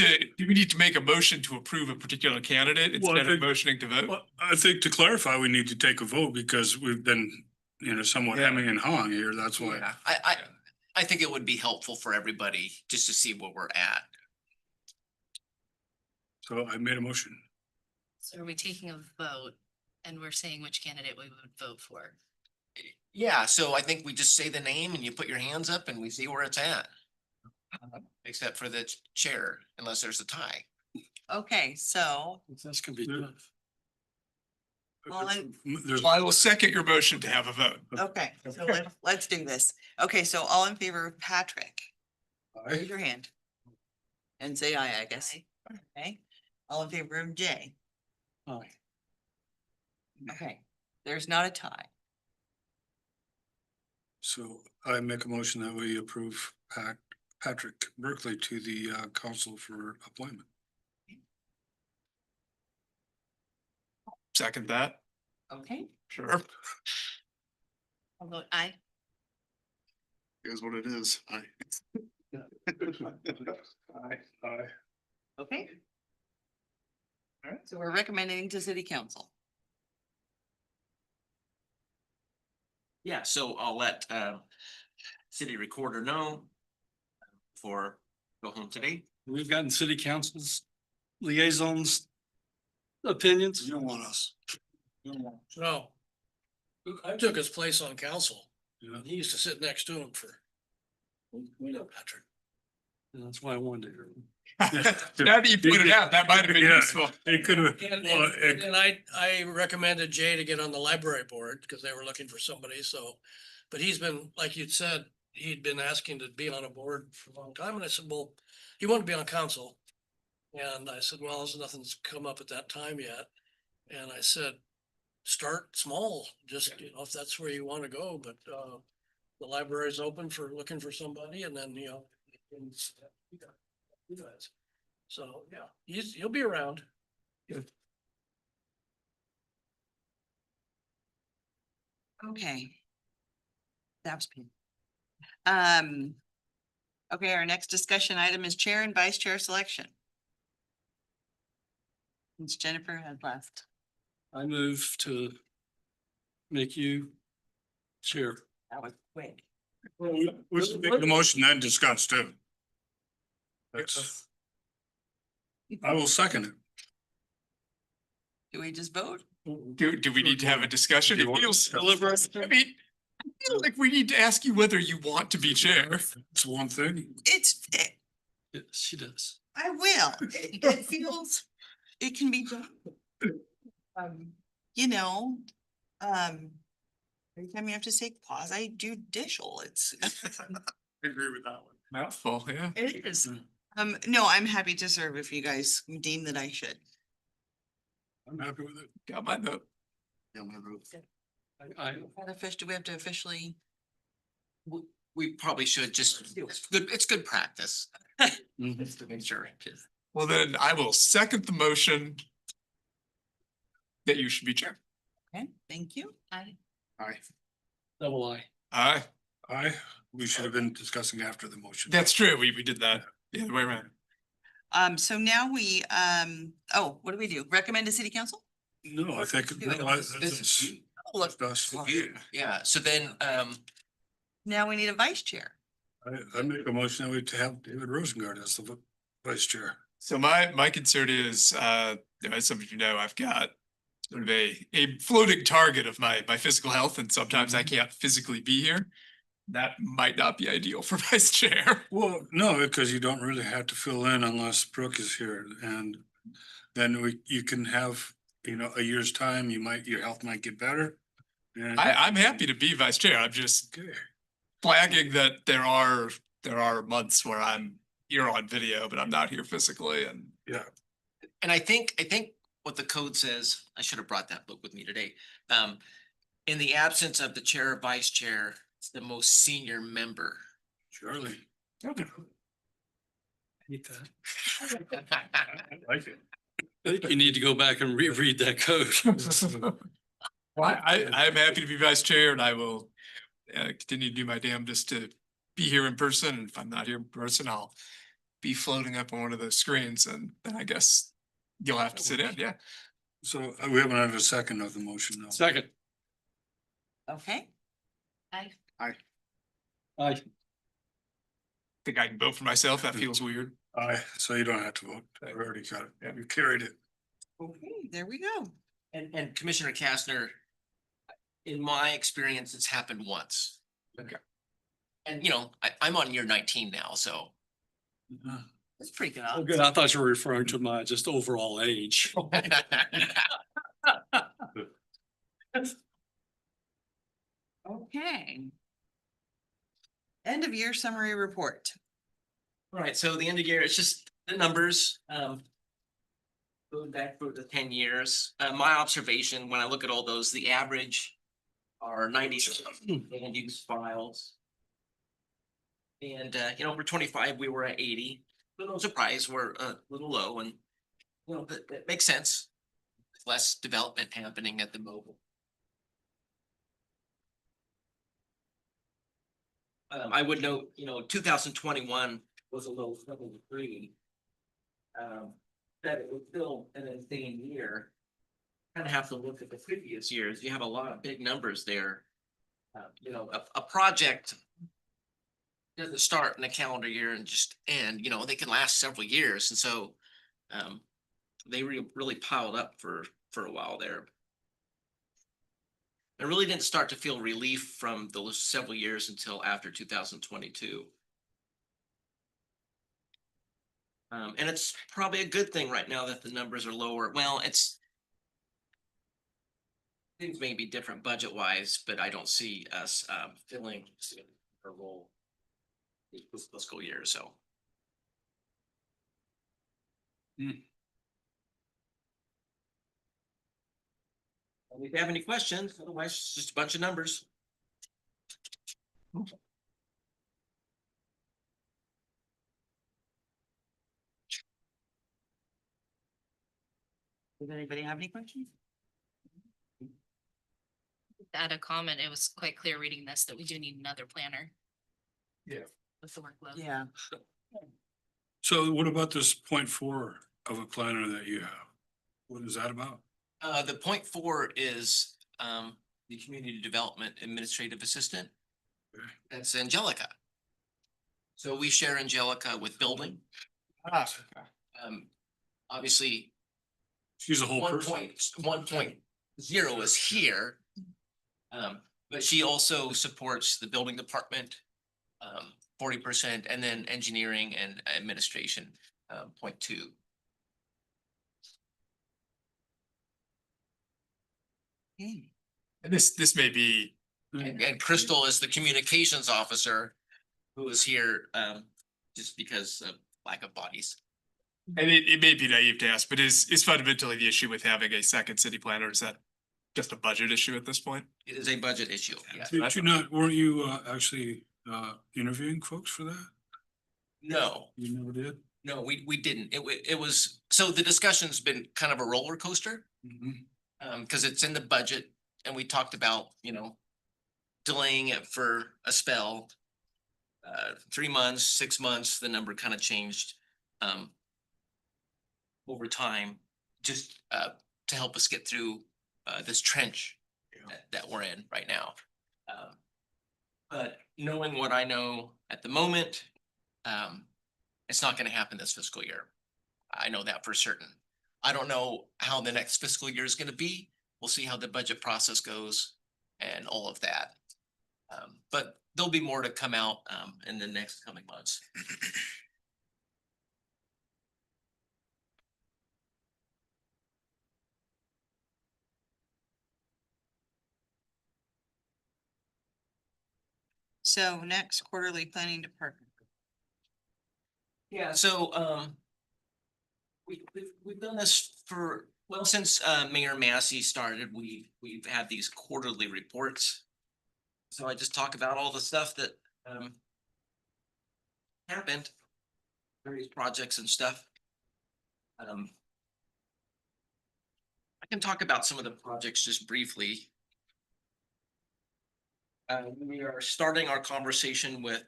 to make a motion to approve a particular candidate Well, I instead of think- motioning to vote? Well, I think to clarify, we need to take a vote because we've been, somewhat Yeah. hemming and hawing here. That's why. Yeah, I think it would be helpful for everybody just to see where we're at. So I made a motion. So are we taking a vote and we're saying which candidate we would vote for? Yeah, so I think we just say the name and you put your hands up and we see where it's at. Except for the chair, unless there's a tie. Okay, so This can be tough. Well, There's, I will second your motion to have a vote. okay, so let's do this. Okay, so all in favor of Patrick, raise your hand. And say aye, I guess. Okay, all in favor of Jay. Aye. Okay, there's not a tie. so I make a motion that we approve Patrick Berkeley to the council for appointment. Second that, Okay, sure. I'll vote aye. Here's what it is. okay. All right, so we're recommending to city council. Yeah, so I'll let city recorder know for go home today. We've gotten city council's liaisons opinions. You don't want us. No. I took his place on council. Yeah. He used to sit next to him for. We know Patrick. And that's why I wanted to hear. Now that you put it out, that might have been Yeah. useful. It could have, And I recommended Jay to get on the library board because they were looking for somebody, so. But he's been, like you'd said, he'd been asking to be on a board for a long time, and I said, well, he wanted to be on council. And I said, well, there's nothing's come up at that time yet. And I said, start small, just, you know, if that's where you want to go, but the library's open for looking for somebody, and then, you know. You guys. So, yeah, he'll be around. Okay. That's been. Okay, our next discussion item is chair and vice chair selection. Since Jennifer had left. I move to make you chair. That was quick. we should make the motion then discuss too. That's, I will second it. Do we just vote? Do we need to have a discussion? Do It you want feels, to I mean, I feel like we need to ask you whether you want to be chair. It's one thing. Yes, she does. I will. It feels, it can be done. You know, every time you have to say quasi judicial, it's. I agree with that one. Mouthful, yeah. It is. No, I'm happy to serve if you guys deem that I should. I'm happy with it. Got my vote. Yeah, my vote. Do we have to officially? We probably should just, it's good practice. Just to make sure. Well, then I will second the motion that you should be chair. Okay, thank you. Aye. Aye. Double I. Aye, We should have been discussing after the motion. that's true. We did that the other way around. So now we, oh, what do we do? Recommend to city council? No, I think. This is- Oh, look, That's- Yeah, so then, now we need a vice chair. I make a motion that we to have David Rosengard as the vice chair. So my concern is, as some of you know, I've got sort of a floating target of my physical health, and sometimes I can't physically be here. That might not be ideal for vice chair. Well, no, because you don't really have to fill in unless Brooke is here, and then you can have, you know, a year's time, your health might get better. And I'm happy to be vice chair. I'm just Okay. flagging that there are months where I'm here on video, but I'm not here physically, and and I think what the code says, I should have brought that book with me today. In the absence of the chair or vice chair, it's the most senior member. Surely. okay. Hate that. I like it. I think you need to go back and reread that code. Well, I'm happy to be vice chair, and I will continue to do my damnedest to be here in person. And if I'm not here in person, I'll be floating up on one of those screens, and then I guess you'll have to sit in. Yeah. So we haven't had a second of the motion now. Second. Okay, Aye. Aye. Think I can vote for myself. That feels weird. Aye, so you don't have to vote. I already got it. Yeah, you carried it. Okay, there we go. And Commissioner Kastner, in my experience, it's happened once. Okay. And you know, I'm on year 19 now, so. That's pretty good. Oh, good. I thought you were referring to my just overall age. Okay. End of year summary report. Right, so the end of year, it's just the numbers, going back for the 10 years, my observation, when I look at all those, the average are 90 land use files. And, you know, for 25, we were at 80, but no surprise, we're a little low and, you know, that makes sense. Less development happening at the mobile. I would note, you know, 2021 was a low 73. That it was still an insane year. Kind of have to look at the previous years. You have a lot of big numbers there. You know, a project doesn't start in a calendar year and just end, you know, they can last several years. And so they really piled up for a while there. I really didn't start to feel relief from those several years until after 2022. And it's probably a good thing right now that the numbers are lower. Well, things may be different budget wise, but I don't see us filling a role this fiscal year, so. If you have any questions, otherwise it's just a bunch of numbers. Does anybody have any questions? To add a comment, it was quite clear reading this that we do need another planner. Yeah. With the workload. Yeah. So what about this 0.4 of a planner that you have? What is that about? The 0.4 is the community development administrative assistant. Okay. That's Angelica. So we share Angelica with building. Obviously, She's a whole person. 1.0 is here. But she also supports the building department, 40%, and then engineering and administration, 0.2. Okay. And this may be, And Crystal is the communications officer who is here, just because of lack of bodies. and it may be naive to ask, but is fundamentally the issue with having a second city planner, is that just a budget issue at this point? It is a budget issue, yeah. Did you not, weren't you actually interviewing folks for that? No, You never did? no, we didn't. It was, so the discussion's been kind of a roller coaster. Cause it's in the budget and we talked about, you know, delaying it for a spell. 3 months, 6 months, the number kind of changed over time, just to help us get through this trench that we're in right now. But knowing what I know at the moment, it's not gonna happen this fiscal year. I know that for certain. I don't know how the next fiscal year is gonna be. We'll see how the budget process goes and all of that. But there'll be more to come out in the next coming months. So next quarterly planning department. Yeah, so we've done this for, well, since Mayor Massey started, we've had these quarterly reports. So I just talk about all the stuff that happened, various projects and stuff. I can talk about some of the projects just briefly. We are starting our conversation with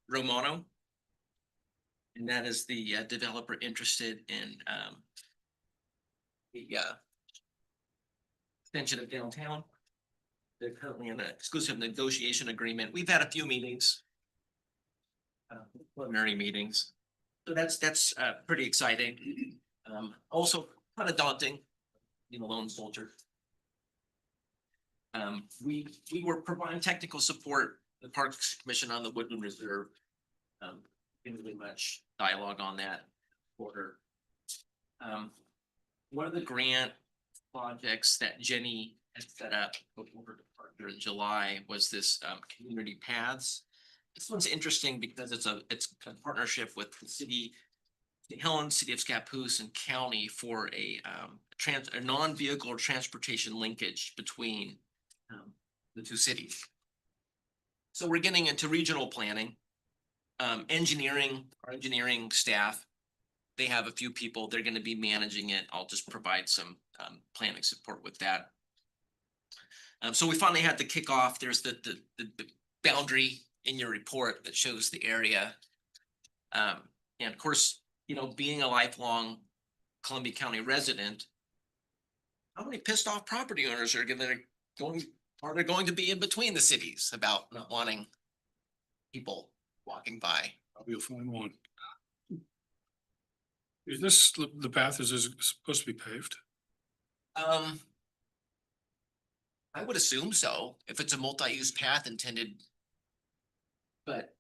Romano. And that is the developer interested in the extension of downtown. They're currently in an exclusive negotiation agreement. We've had a few meetings. Preliminary meetings. So that's pretty exciting. Also kind of daunting being a lone soldier. We were providing technical support, the Parks Commission on the Woodland Reserve. Didn't really much dialogue on that order. One of the grant projects that Jenny had set up before her departure in July was this community paths. This one's interesting because it's a partnership with the city, St. Helens, City of Scappoose, and county for a non-vehicle transportation linkage between the two cities. So we're getting into regional planning, our engineering staff. They have a few people, they're gonna be managing it. I'll just provide some planning support with that. So we finally had the kickoff. There's the boundary in your report that shows the area. And of course, you know, being a lifelong Columbia County resident, how many pissed off property owners are going to be in between the cities about not wanting people walking by? You'll find one. Is this, the path is supposed to be paved? I would assume so, if it's a multi-use path intended. But,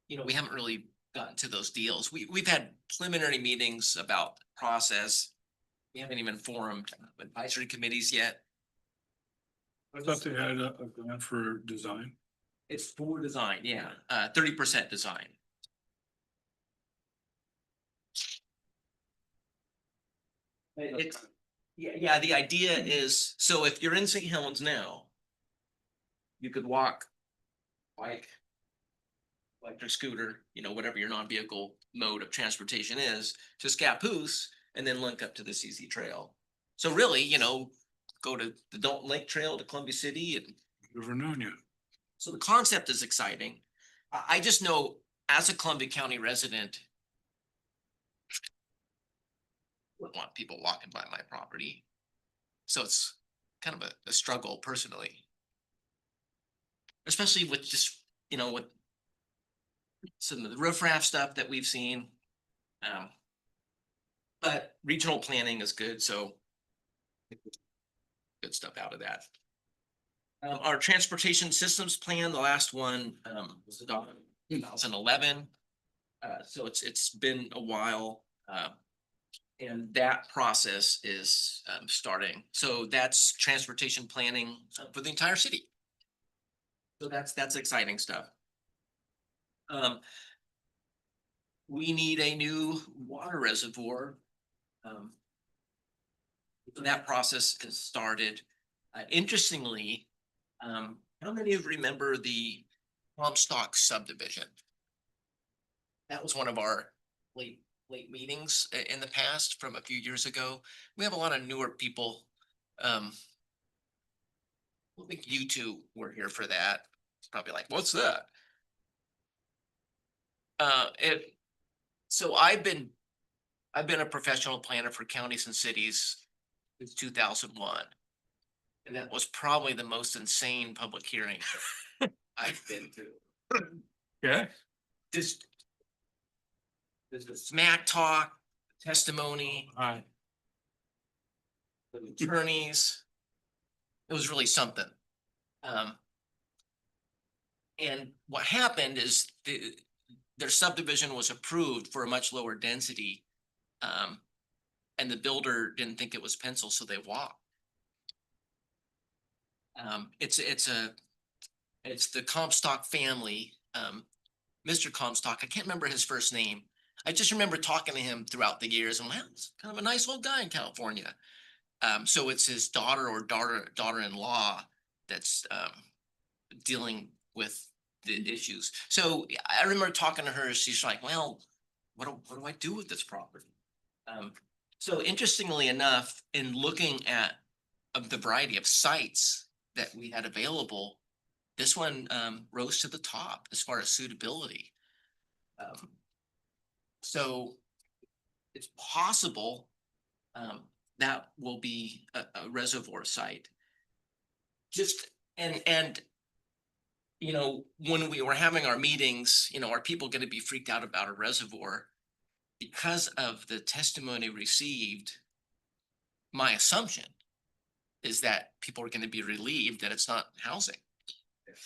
you know, we haven't really gotten to those deals. We've had preliminary meetings about the process. We haven't even formed advisory committees yet. I thought they had a grant for design. It's for design, yeah, 30% design. It's, yeah, the idea is, so if you're in St. Helens now, you could walk, bike, electric scooter, you know, whatever your non-vehicle mode of transportation is, to Scappoose, and then link up to the CZ Trail. So really, you know, go to the Dalton Lake Trail to Columbia City, and Never known you. so the concept is exciting. I just know, as a Columbia County resident, wouldn't want people walking by my property. So it's kind of a struggle personally. Especially with just, you know, with some of the riffraff stuff that we've seen. But regional planning is good, so good stuff out of that. Our transportation systems plan, the last one, was adopted in 2011. So it's been a while. And that process is starting. So that's transportation planning for the entire city. So that's exciting stuff. We need a new water reservoir. That process has started. Interestingly, how many of you remember the Comstock subdivision? That was one of our late meetings in the past from a few years ago. We have a lot of newer people. I think you two were here for that. It's probably like, what's that? So I've been a professional planner for counties and cities since 2001. And that was probably the most insane public hearing I've been to. Yeah. Just the smack talk, testimony, the attorneys. It was really something. And what happened is their subdivision was approved for a much lower density. And the builder didn't think it was pencil, so they walked. It's the Comstock family. Mr. Comstock, I can't remember his first name. I just remember talking to him throughout the years, and wow, he's kind of a nice old guy in California. So it's his daughter or daughter-in-law that's dealing with the issues. So I remember talking to her. She's like, well, what do I do with this property? So interestingly enough, in looking at the variety of sites that we had available, this one rose to the top as far as suitability. So it's possible that will be a reservoir site. Just and you know, when we were having our meetings, you know, are people going to be freaked out about a reservoir? Because of the testimony received, my assumption is that people are gonna be relieved that it's not housing.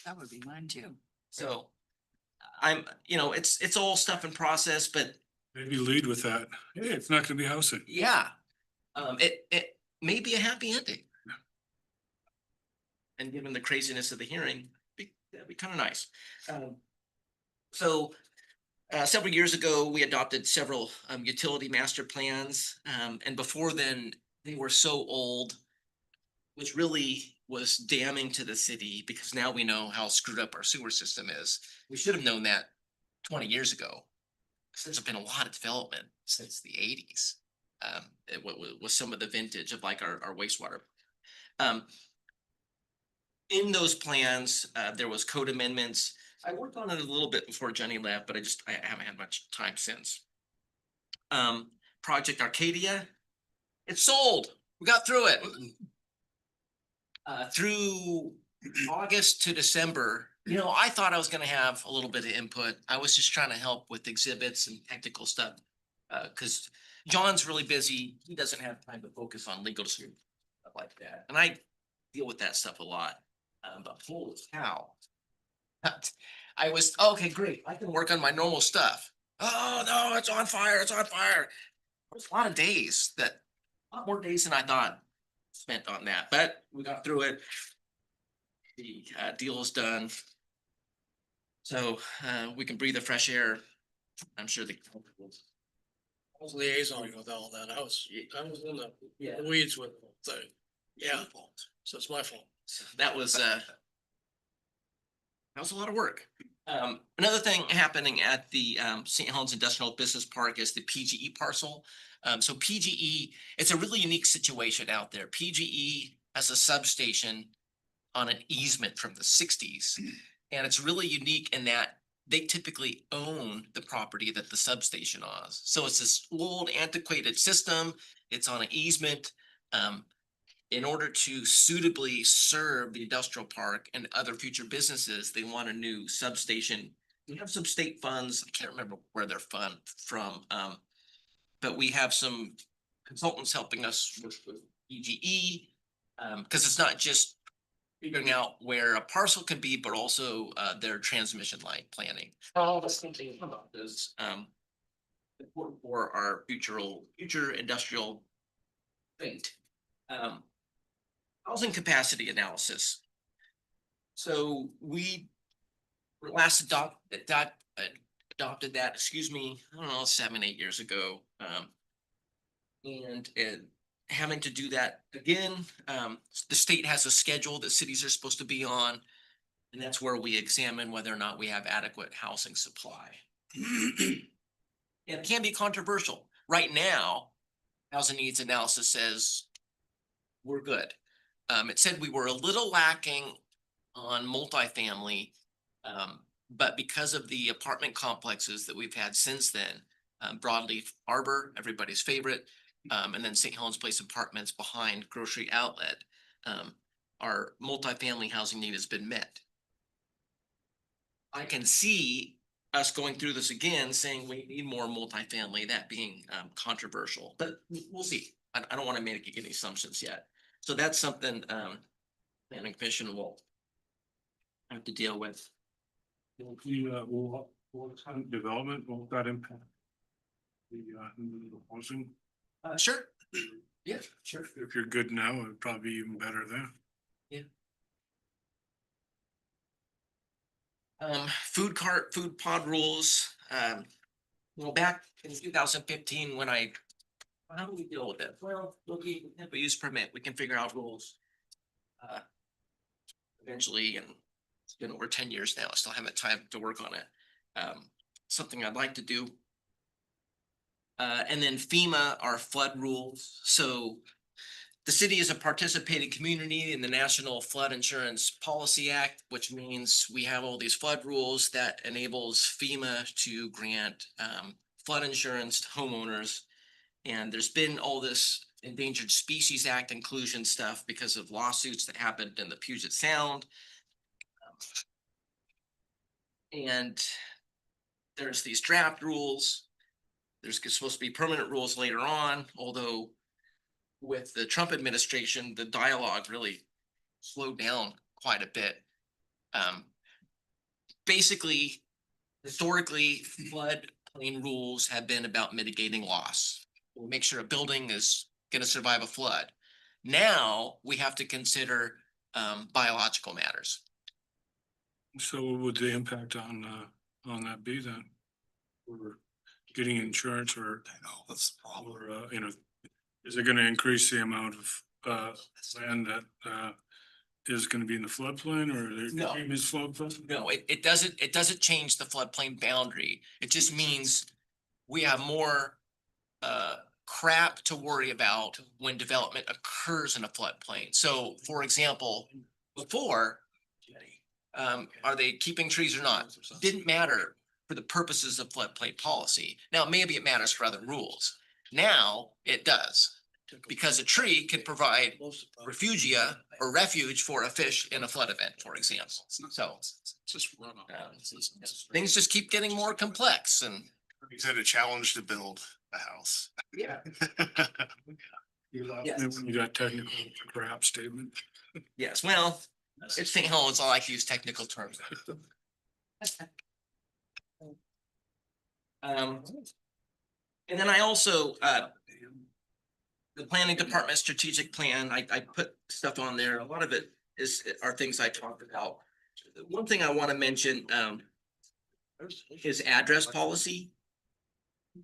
That would be mine too. So it's all stuff in process, but Maybe lead with that. Hey, it's not gonna be housing. yeah, it may be a happy ending. And given the craziness of the hearing, that'd be kind of nice. So several years ago, we adopted several utility master plans. And before then, they were so old, which really was damning to the city because now we know how screwed up our sewer system is. We should have known that 20 years ago. There's been a lot of development since the 80s. With some of the vintage of like our wastewater. In those plans, there was code amendments. I worked on it a little bit before Jenny left, but I haven't had much time since. Project Arcadia, it's sold. We got through it. Through August to December, I thought I was gonna have a little bit of input. I was just trying to help with exhibits and technical stuff. Cause John's really busy. He doesn't have time to focus on legal stuff like that. And I deal with that stuff a lot. But holy cow. I was, okay, great. I can work on my normal stuff. Oh, no, it's on fire. It's on fire. There's a lot of days a lot more days than I thought spent on that, but we got through it. The deal is done. So we can breathe the fresh air. I'm sure the. I was liaisoning with all that. I was in the weeds with the thing. Yeah, so it's my fault. So that was a lot of work. Another thing happening at the St. Helens Industrial Business Park is the PGE parcel. So PGE, it's a really unique situation out there. PGE has a substation on an easement from the 60s. And it's really unique in that they typically own the property that the substation owns. So it's this old antiquated system. It's on an easement. In order to suitably serve the industrial park and other future businesses, they want a new substation. We have some state funds. I can't remember where they're from. But we have some consultants helping us with PGE. Because it's not just figuring out where a parcel can be, but also their transmission line planning. All this thinking about this important for our future industrial fate. Housing capacity analysis. So we last adopted that, I don't know, 7-8 years ago. And having to do that again, the state has a schedule that cities are supposed to be on. And that's where we examine whether or not we have adequate housing supply. And it can be controversial. Right now, housing needs analysis says we're good. It said we were a little lacking on multifamily, but because of the apartment complexes that we've had since then, Broadleaf Arbor, everybody's favorite, and then St. Helens Place Apartments behind Grocery Outlet, our multifamily housing need has been met. I can see us going through this again, saying we need more multifamily, that being controversial, but we'll see. I don't want to make any assumptions yet. So that's something planning commission will have to deal with. What kind of development will that impact? The housing, Sure. Yeah, sure. if you're good now, it'd probably be even better then. Food pod rules. Back in 2015, when how do we deal with it? Well, we have a use permit, we can figure out rules. Eventually, and it's been over 10 years now, I still haven't time to work on it. Something I'd like to do. And then FEMA, our flood rules. So the city is a participating community in the National Flood Insurance Policy Act, which means we have all these flood rules that enables FEMA to grant flood insurance to homeowners. And there's been all this Endangered Species Act inclusion stuff because of lawsuits that happened in the Puget Sound. And there's these draft rules. There's supposed to be permanent rules later on, although with the Trump administration, the dialogue really slowed down quite a bit. Basically, historically, floodplain rules have been about mitigating loss. We'll make sure a building is gonna survive a flood. Now, we have to consider biological matters. So what would the impact on that be then? Or getting insurance or, you know, is it gonna increase the amount of land that is gonna be in the floodplain or No. the is floodplain? No, it doesn't change the floodplain boundary. It just means we have more crap to worry about when development occurs in a floodplain. So, for example, before, are they keeping trees or not? Didn't matter for the purposes of floodplain policy. Now, maybe it matters for other rules. Now, it does. Because a tree can provide refugia or refuge for a fish in a flood event, for example. So Just run off. things just keep getting more complex and. Is it a challenge to build a house? Yeah. You got technical crap statement. Yes, well, it's St. Helens, I like to use technical terms. And then I also, the planning department strategic plan, I put stuff on there. A lot of it are things I talked about. One thing I want to mention, is address policy.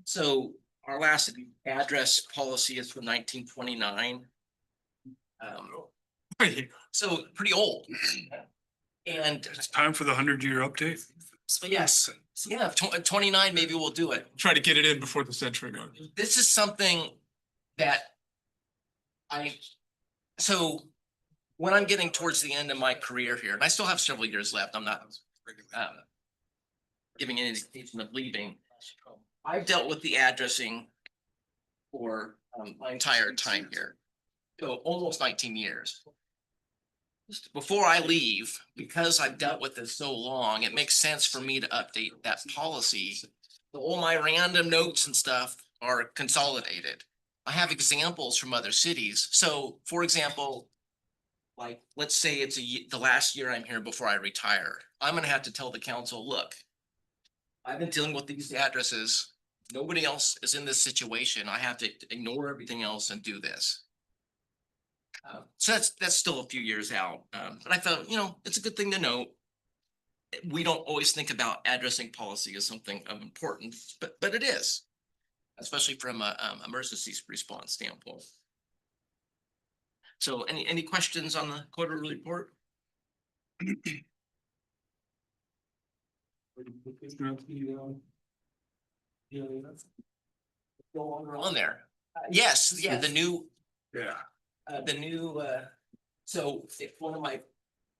So our last address policy is from 1929. So pretty old. And It's time for the 100-year update. yes, yeah, 29, maybe we'll do it. Try to get it in before the century goes. This is something that so when I'm getting towards the end of my career here, and I still have several years left, I'm not giving any indication of leaving. I've dealt with the addressing for my entire time here, so almost 19 years. Before I leave, because I've dealt with this so long, it makes sense for me to update that policy. All my random notes and stuff are consolidated. I have examples from other cities. So, for example, like, let's say it's the last year I'm here before I retire. I'm gonna have to tell the council, look, I've been dealing with these addresses. Nobody else is in this situation. I have to ignore everything else and do this. So that's still a few years out. But I thought, it's a good thing to know. We don't always think about addressing policy as something of importance, but it is, especially from a emergency response standpoint. So any questions on the quarterly report? On there. Yes, yeah, the new, so if one of my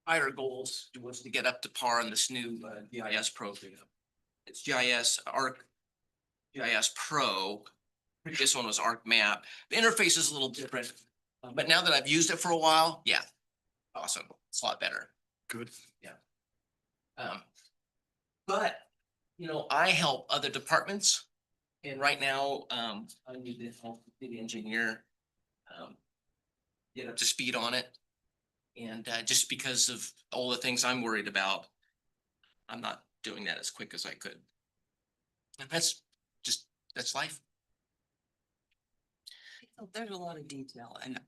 higher goals was to get up to par on this new GIS program. It's GIS Pro. This one was ArcMap. The interface is a little different, but now that I've used it for a while, yeah, awesome. It's a lot better. Good. But, I help other departments. And right now, I need to help the engineer get up to speed on it. And just because of all the things I'm worried about, I'm not doing that as quick as I could. And that's life. There's a lot of detail in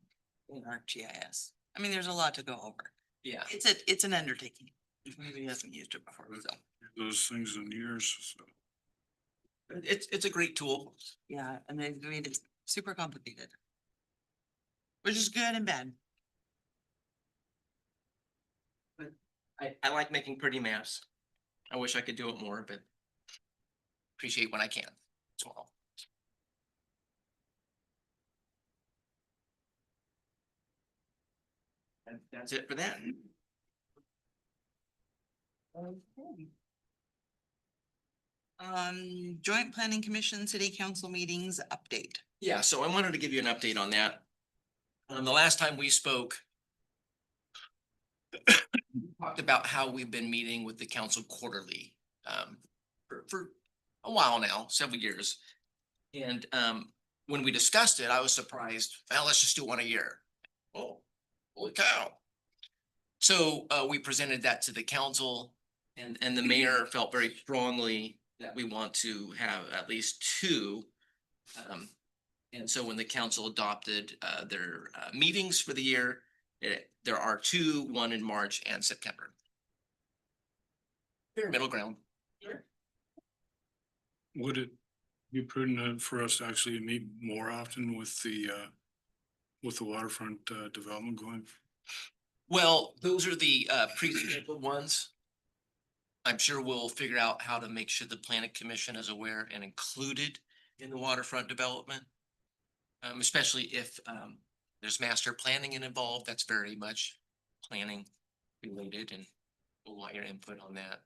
ArcGIS. I mean, there's a lot to go over. Yeah. It's an undertaking. If anybody hasn't used it before, so, Those things in years. So. It's a great tool. yeah, and they've made it super complicated. Which is good and bad. I like making pretty maps. I wish I could do it more, but appreciate when I can as well. And that's it for that. Joint Planning Commission City Council meetings update. Yeah, so I wanted to give you an update on that. The last time we spoke, we talked about how we've been meeting with the council quarterly for a while now, several years. And when we discussed it, I was surprised, well, let's just do one a year. Oh, holy cow. So we presented that to the council and the mayor felt very strongly that we want to have at least two. And so when the council adopted their meetings for the year, there are two, one in March and September. Fair middle ground. Would it be prudent for us to actually meet more often with the waterfront development going? Well, those are the pre-scheduled ones. I'm sure we'll figure out how to make sure the planning commission is aware and included in the waterfront development. Especially if there's master planning involved, that's very much planning related, and we'll want your input on that.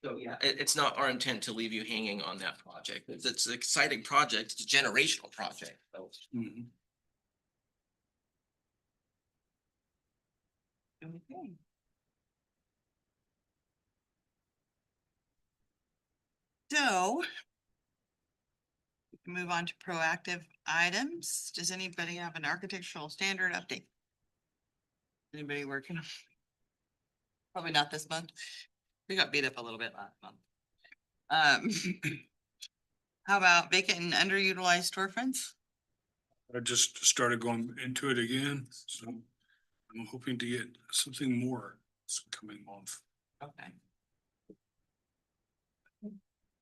So yeah, it's not our intent to leave you hanging on that project. It's an exciting project. It's a generational project. So Mhm. Okay. So we can move on to proactive items. Does anybody have an architectural standard update? Anybody working? Probably not this month. We got beat up a little bit last month. How about vacant and underutilized storefronts? I just started going into it again, so I'm hoping to get something more this coming month. Okay.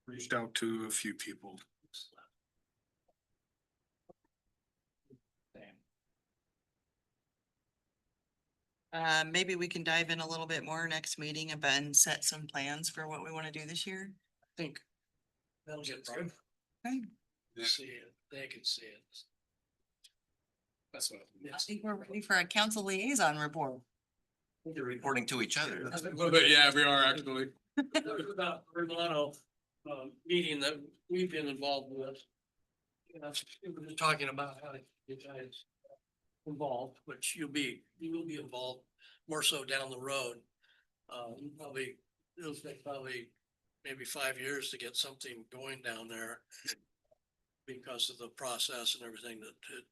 Reached out to a few people. Maybe we can dive in a little bit more next meeting and set some plans for what we want to do this year. I think that'll get done. Okay. See it, they can see it. That's what. I think we're ready for a council liaison report. they're reporting to each other. A little bit, yeah, we are actually. About Vermont, meeting that we've been involved with. You know, we were just talking about how to get guys involved, which you will be involved more so down the road. It'll take probably maybe 5 years to get something going down there because of the process and everything that it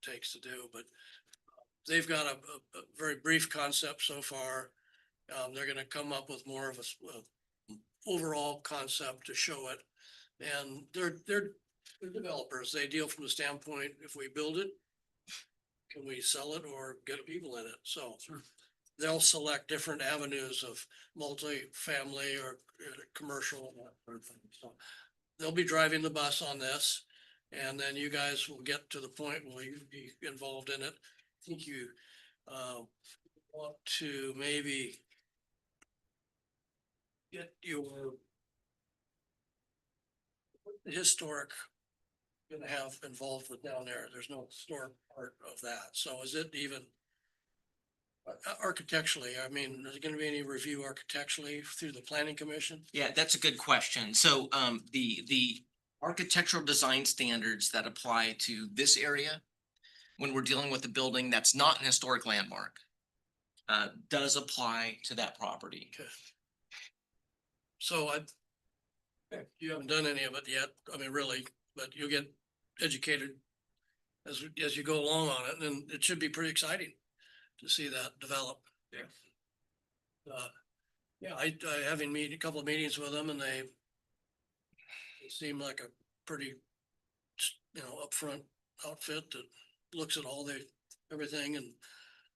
takes to do, but they've got a very brief concept so far. They're gonna come up with more of a overall concept to show it. And they're developers. They deal from the standpoint, if we build it, can we sell it or get people in it? So they'll select different avenues of multi-family or commercial. And that sort of thing. So they'll be driving the bus on this. And then you guys will get to the point where you'll be involved in it. I think you want to maybe get your historic gonna have involved with down there. There's no historic part of that. So is it even architecturally, I mean, is there gonna be any review architecturally through the planning commission? Yeah, that's a good question. So the architectural design standards that apply to this area, when we're dealing with a building that's not an historic landmark, does apply to that property. Okay. So you haven't done any of it yet, I mean, really, but you'll get educated as you go along on it, and it should be pretty exciting to see that develop. Yeah, I having a couple of meetings with them, and they seem like a pretty, upfront outfit that looks at everything and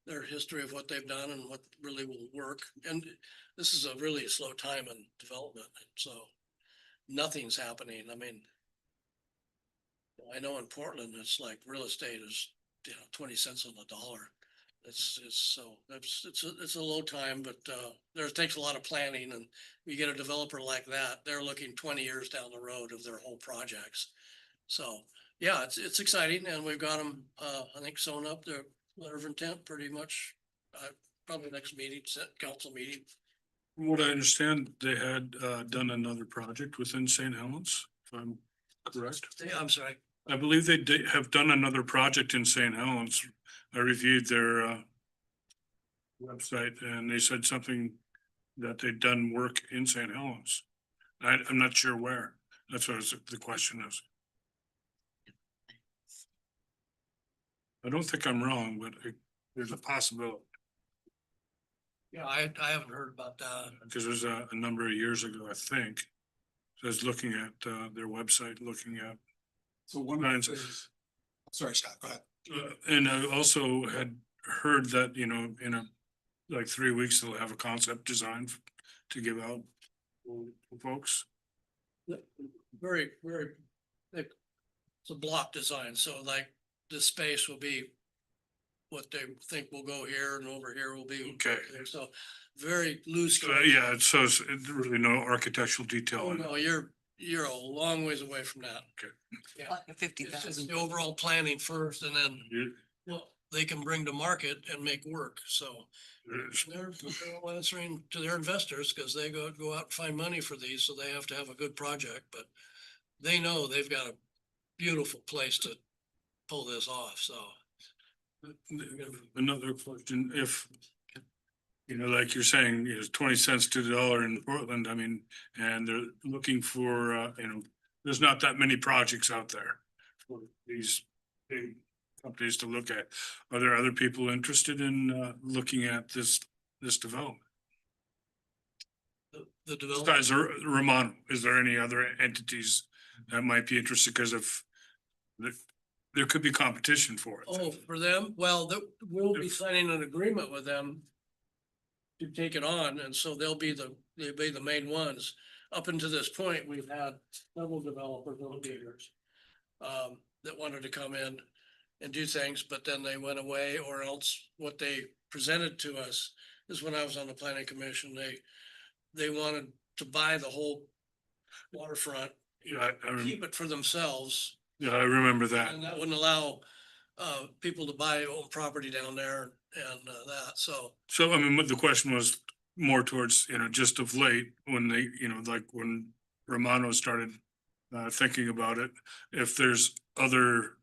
their history of what they've done and what really will work. And this is a really slow time in development, so nothing's happening. I mean, I know in Portland, it's like real estate is, 20 cents on the dollar. It's a low time, but there takes a lot of planning, and you get a developer like that, they're looking 20 years down the road of their whole projects. So, yeah, it's exciting, and we've got them, I think, sewn up their letter of intent pretty much, probably next meeting, council meeting. From what I understand, they had done another project within St. Helens, if I'm correct. I'm sorry. I believe they have done another project in St. Helens. I reviewed their website and they said something that they'd done work in St. Helens. I'm not sure where. That's what the question is. I don't think I'm wrong, but there's a possibility, Yeah, I haven't heard about that. because there's a number of years ago, I think. So I was looking at their website, looking at. So one Lines. sorry, Scott, go ahead. And I also had heard that, you know, in like 3 weeks, they'll have a concept design to give out for folks. Very, very thick. It's a block design, so like the space will be what they think will go here and over here will be. Okay. there. So very loose. Yeah, so it's really no architectural detail. Oh, in it. no, you're a long ways away from that. Okay. Yeah. Like 50,000. It's just the overall planning first and then, You- well, they can bring to market and make work, so. there's- They're all answering to their investors because they go out and find money for these, so they have to have a good project, but they know they've got a beautiful place to pull this off, so. Another question, if, you know, like you're saying, it's 20 cents to the dollar in Portland, I mean, and they're looking for, you know, there's not that many projects out there for these big companies to look at. Are there other people interested in looking at this development? The development, Besides Romano, is there any other entities that might be interested? Because of there could be competition for it. oh, for them, well, we'll be signing an agreement with them to take it on, and so they'll be the main ones. Up until this point, we've had several developers over the years that wanted to come in and do things, but then they went away, or else what they presented to us is when I was on the planning commission, they wanted to buy the whole waterfront, Yeah, keep it for themselves, yeah, I remember that. and that wouldn't allow people to buy own property down there and that, so. So, I mean, what the question was more towards, you know, just of late, when they, you know, like when Romano started thinking about it, if there's other,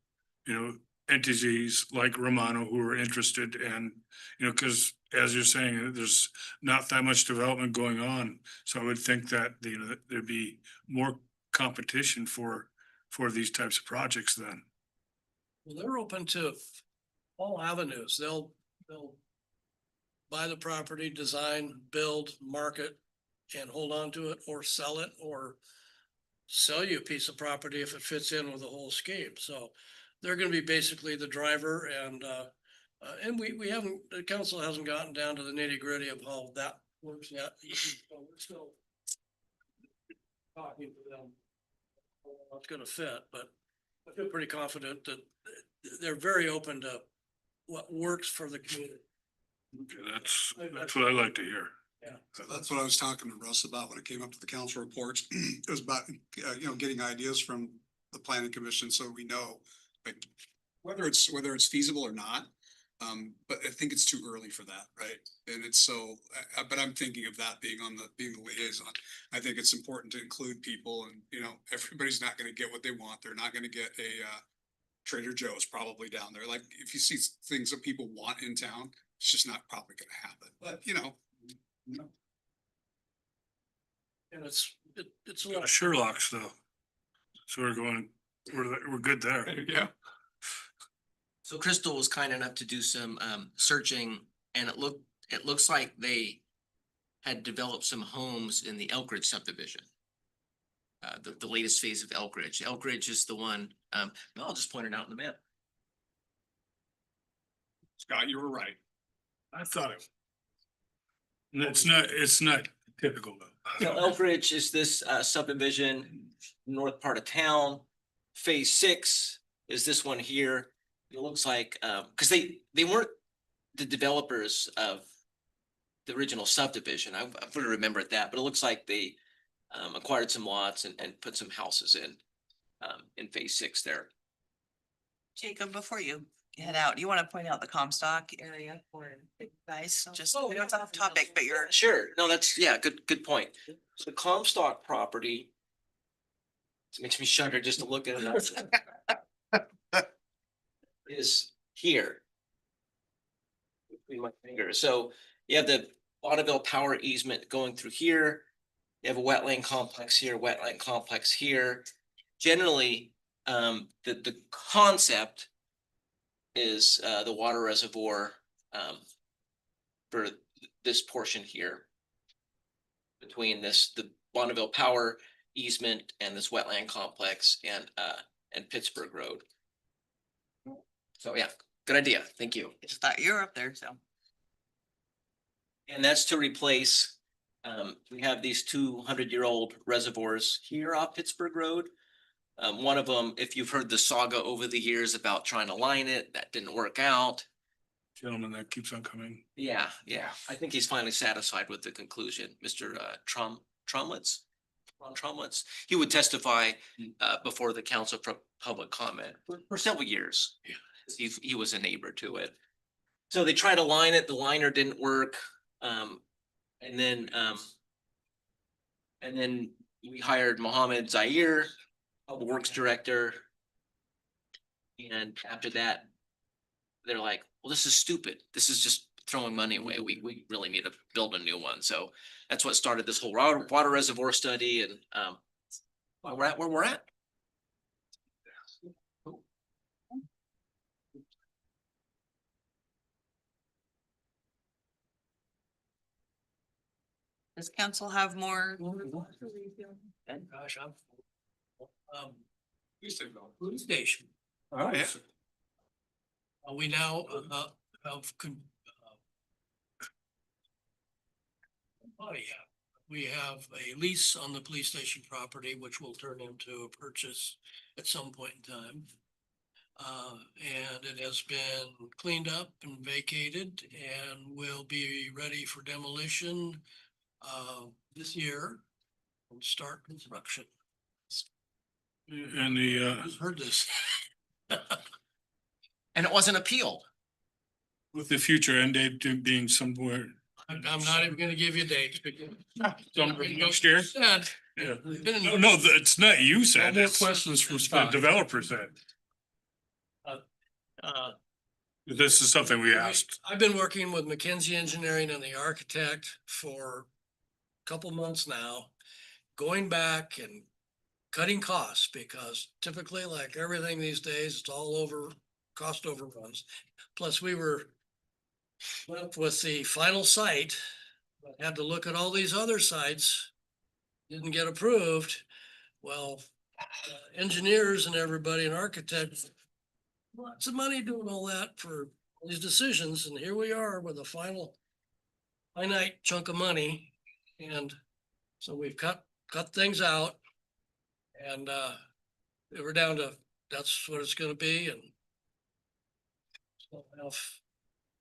you know, entities like Romano who are interested and, you know, because as you're saying, there's not that much development going on. So I would think that, you know, there'd be more competition for these types of projects then. Well, they're open to all avenues. They'll buy the property, design, build, market, and hold on to it, or sell it, or sell you a piece of property if it fits in with the whole scheme. So they're gonna be basically the driver, and we haven't, the council hasn't gotten down to the nitty gritty of how that works yet. So we're still talking to them. How it's gonna fit, but I feel pretty confident that they're very open to what works for the community. Okay, that's what I like to hear. So that's what I was talking to Russ about when it came up to the council reports. It was about, you know, getting ideas from the planning commission, so we know, like, whether it's feasible or not. But I think it's too early for that, right? And it's so, but I'm thinking of that being the liaison. I think it's important to include people, and, you know, everybody's not gonna get what they want. They're not gonna get a Trader Joe's probably down there. Like, if you see things that people want in town, it's just not probably gonna happen. But, you know. And it's a lot. Sherlock's though. So we're good there. Yeah. So Crystal was kind enough to do some searching, and it looks like they had developed some homes in the Elkridge subdivision. The latest phase of Elkridge. Elkridge is the one, I'll just point it out in the map. Scott, you were right. I thought it. It's not typical though. So Elkridge is this subdivision, north part of town. Phase 6 is this one here. It looks like, because they weren't the developers of the original subdivision. I would have remembered that, but it looks like they acquired some lots and put some houses in phase 6 there. Jacob, before you head out, you want to point out the Comstock area for you guys? Just, I know it's off topic, but you're. Sure, no, that's, yeah, good point. So the Comstock property. It makes me shudder just to look at it. Is here. Between my fingers. So you have the Audubon power easement going through here. You have a wetland complex here, wetland complex here. Generally, the concept is the water reservoir for this portion here. Between the Bonneville Power easement and this wetland complex and Pittsburgh Road. So yeah, good idea. Thank you. Just thought you were up there, so. And that's to replace, we have these 200-year-old reservoirs here off Pittsburgh Road. One of them, if you've heard the saga over the years about trying to line it, that didn't work out. Gentleman that keeps on coming. Yeah, I think he's finally satisfied with the conclusion. Mr. Tromlitz. Ron Tromlitz, he would testify before the council for public comment for several years. Yeah. He was a neighbor to it. So they tried to line it, the liner didn't work. And then we hired Mohammed Zaire, Public Works Director. And after that, they're like, well, this is stupid. This is just throwing money away. We really need to build a new one. So that's what started this whole water reservoir study and we're at where we're at. Does council have more? Gosh, police station. Oh, yeah. We now have we have a lease on the police station property, which will turn into a purchase at some point in time. And it has been cleaned up and vacated and will be ready for demolition this year and start construction. And the, Who's heard this? And it wasn't appealed. with the future end date being somewhere. I'm not even gonna give you a date. Somewhere next year? Said, Yeah. we've been in- No, it's not you said. No more It's questions from the Scott. developer said. This is something we asked. I've been working with McKinsey Engineering and the architect for a couple months now, going back and cutting costs, because typically, like everything these days, it's all over, cost overruns. Plus, we were left with the final site, but had to look at all these other sites, didn't get approved. Well, engineers and everybody and architects, lots of money doing all that for these decisions, and here we are with a finite chunk of money. And so we've cut things out. And we're down to, that's what it's gonna be, and enough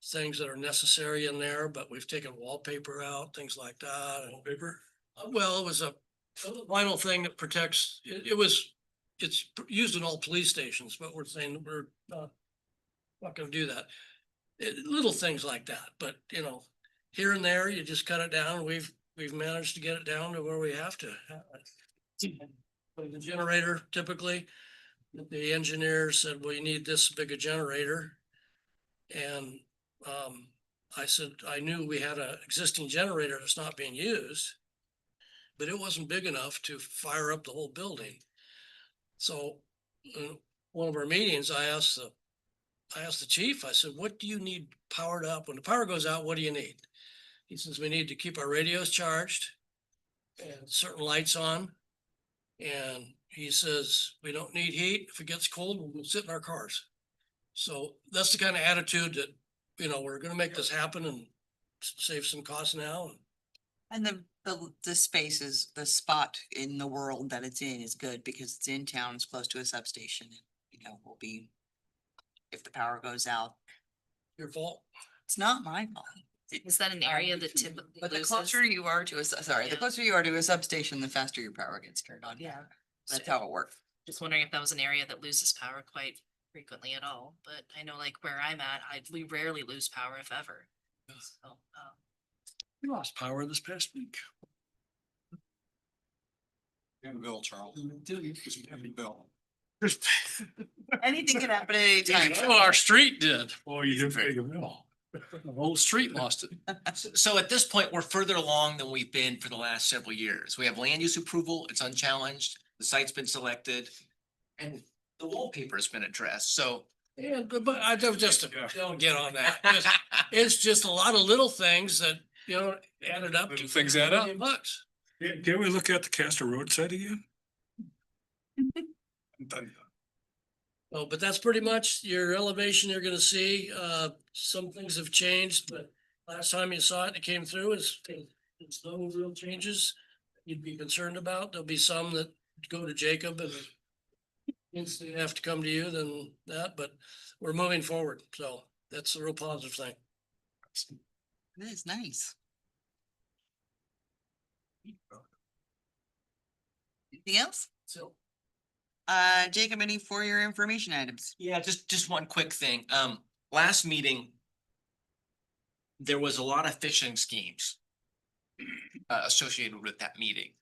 things that are necessary in there, but we've taken wallpaper out, things like that. Wallpaper? Well, it was a vinyl thing that protects, it's used in all police stations, but we're saying we're not gonna do that. Little things like that, but you know, here and there, you just cut it down. We've managed to get it down to where we have to. But the generator, typically, the engineer said, well, you need this big a generator. And I said, I knew we had an existing generator that's not being used, but it wasn't big enough to fire up the whole building. So in one of our meetings, I asked the chief, I said, what do you need powered up? When the power goes out, what do you need? He says, we need to keep our radios charged and certain lights on. And he says, we don't need heat. If it gets cold, we'll sit in our cars. So that's the kind of attitude that, you know, we're gonna make this happen and save some costs now. And the space is, the spot in the world that it's in is good because it's in town, it's close to a substation. You know, will be, if the power goes out, Your fault. it's not my fault. Is that an area that typically But the loses? closer you are to the Yeah. closer you are to a substation, the faster your power gets turned on. Yeah. That's how it works. Just wondering if that was an area that loses power quite frequently at all, but I know like where I'm at, we rarely lose power if ever. So, We lost power this past week. And Bill, Charles. Because we have a bill. Anything can happen at any time. Well, our street did. Oh, you didn't pay the bill. The whole street lost it. So at this point, we're further along than we've been for the last several years. We have land use approval, it's unchallenged, the site's been selected. And the wallpaper has been addressed, so. Yeah, but I don't don't get on that. It's just a lot of little things that, you know, added up to Little things add up. $1,000,000. Can we look at the Castor Road site again? Oh, but that's pretty much your elevation you're gonna see. Some things have changed, but last time you saw it, it came through, it's no real changes you'd be concerned about. There'll be some that go to Jacob and instantly have to come to you than that, but we're moving forward. So that's a real positive thing. That is nice. Anything else? So. Jacob, any for your information items? Yeah, just one quick thing. Last meeting. There was a lot of phishing schemes. Associated with that meeting.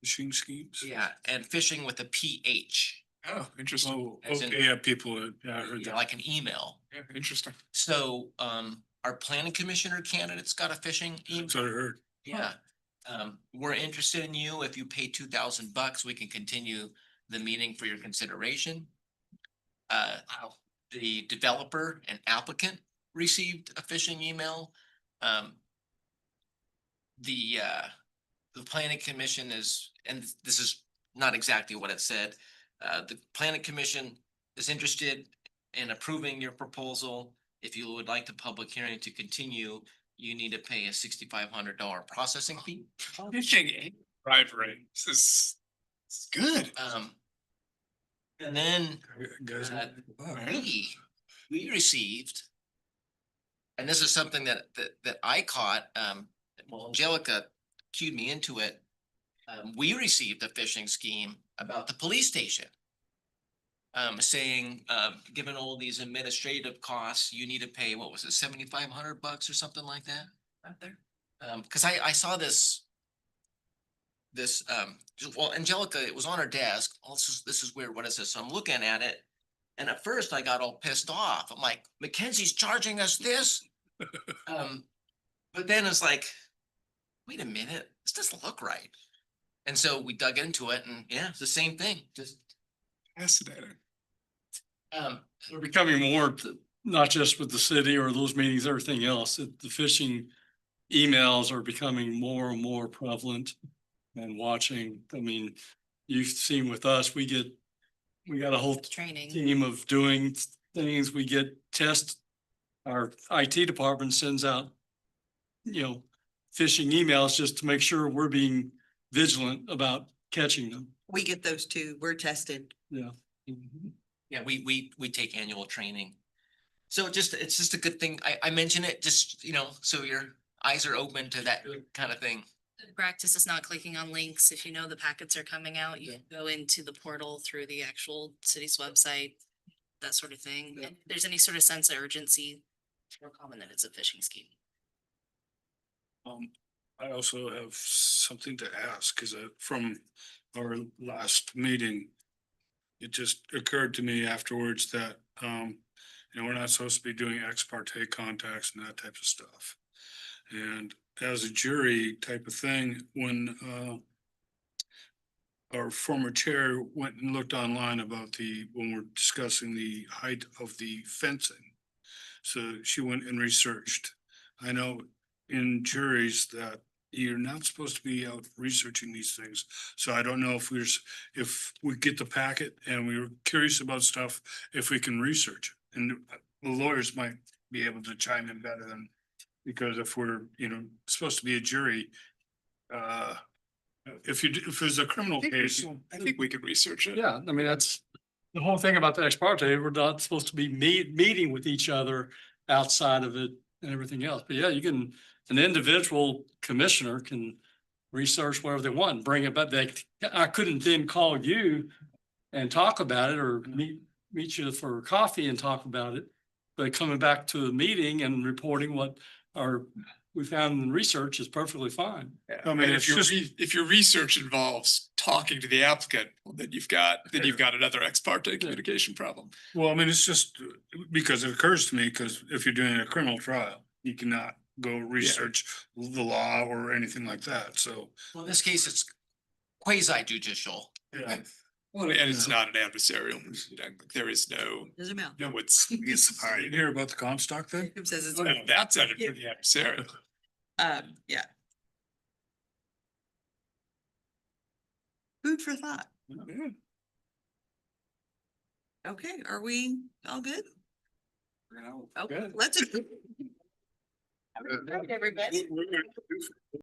Machine schemes? Yeah, and phishing with a PH, Oh, interesting. Oh, As in- okay, yeah, people, yeah, I heard that. like an email. Yeah, interesting. So, our planning commissioner candidates got a phishing email. That's what I heard. Yeah. We're interested in you. If you pay $2,000, we can continue the meeting for your consideration. The developer and applicant received a phishing email. The planning commission is, and this is not exactly what it said. The planning commission is interested in approving your proposal. If you would like the public hearing to continue, you need to pay a $6,500 processing fee. Phishing bribery. This is good. And then Guys, we received, and this is something that I caught, well, Angelica cued me into it. We received a phishing scheme about the police station. Saying, given all these administrative costs, you need to pay, what was it, $7,500 or something like that? Out there? Cause I saw this, well, Angelica, it was on her desk. Oh, this is weird. What is this? So I'm looking at it. And at first I got all pissed off. I'm like, Mackenzie's charging us this? But then it's like, wait a minute, this doesn't look right. And so we dug into it and yeah, it's the same thing, just. Fascinating. They're becoming more, not just with the city or those meetings, everything else, the phishing emails are becoming more and more prevalent. And watching, I mean, you've seen with us, we got a whole Training. team of doing things, we get our IT department sends out, phishing emails just to make sure we're being vigilant about catching them. We get those too. We're tested. Yeah. Yeah, we take annual training. So it's just a good thing. I mention it just, so your eyes are open to that kind of thing. The practice is not clicking on links. If you know the packets are coming out, you can go into the portal through the actual city's website, that sort of thing. And if there's any sort of sense of urgency, it's more common that it's a phishing scheme. I also have something to ask, cause from our last meeting, it just occurred to me afterwards that, we're not supposed to be doing ex parte contacts and that type of stuff. And as a jury type of thing, when, our former chair went and looked online about when we're discussing the height of the fencing. So she went and researched. I know in juries that you're not supposed to be out researching these things. So I don't know if we get the packet and we were curious about stuff, if we can research it. And the lawyers might be able to chime in better than, because if we're, supposed to be a jury, if there's a criminal case. I think we could research it. Yeah, I mean, that's the whole thing about the ex parte. We're not supposed to be meeting with each other outside of it and everything else. But yeah, an individual commissioner can research whatever they want, bring it back. I couldn't then call you and talk about it or meet you for coffee and talk about it. But coming back to a meeting and reporting what we found in research is perfectly fine. I mean, if your research involves talking to the applicant, well, then you've got another ex parte communication problem. Well, I mean, it's just because it occurs to me, because if you're doing a criminal trial, You cannot go research the law or anything like that, so. Well, in this case, it's quasi judicial. Yeah. Well, and it's not an adversarial proceeding. There is Doesn't matter. no, it's, Yes, I didn't hear about the Comstock thing. Jacob says it's, well, that's at a pretty adversarial. yeah. Food for thought. Okay, are we all good? Okay, let's. Everybody.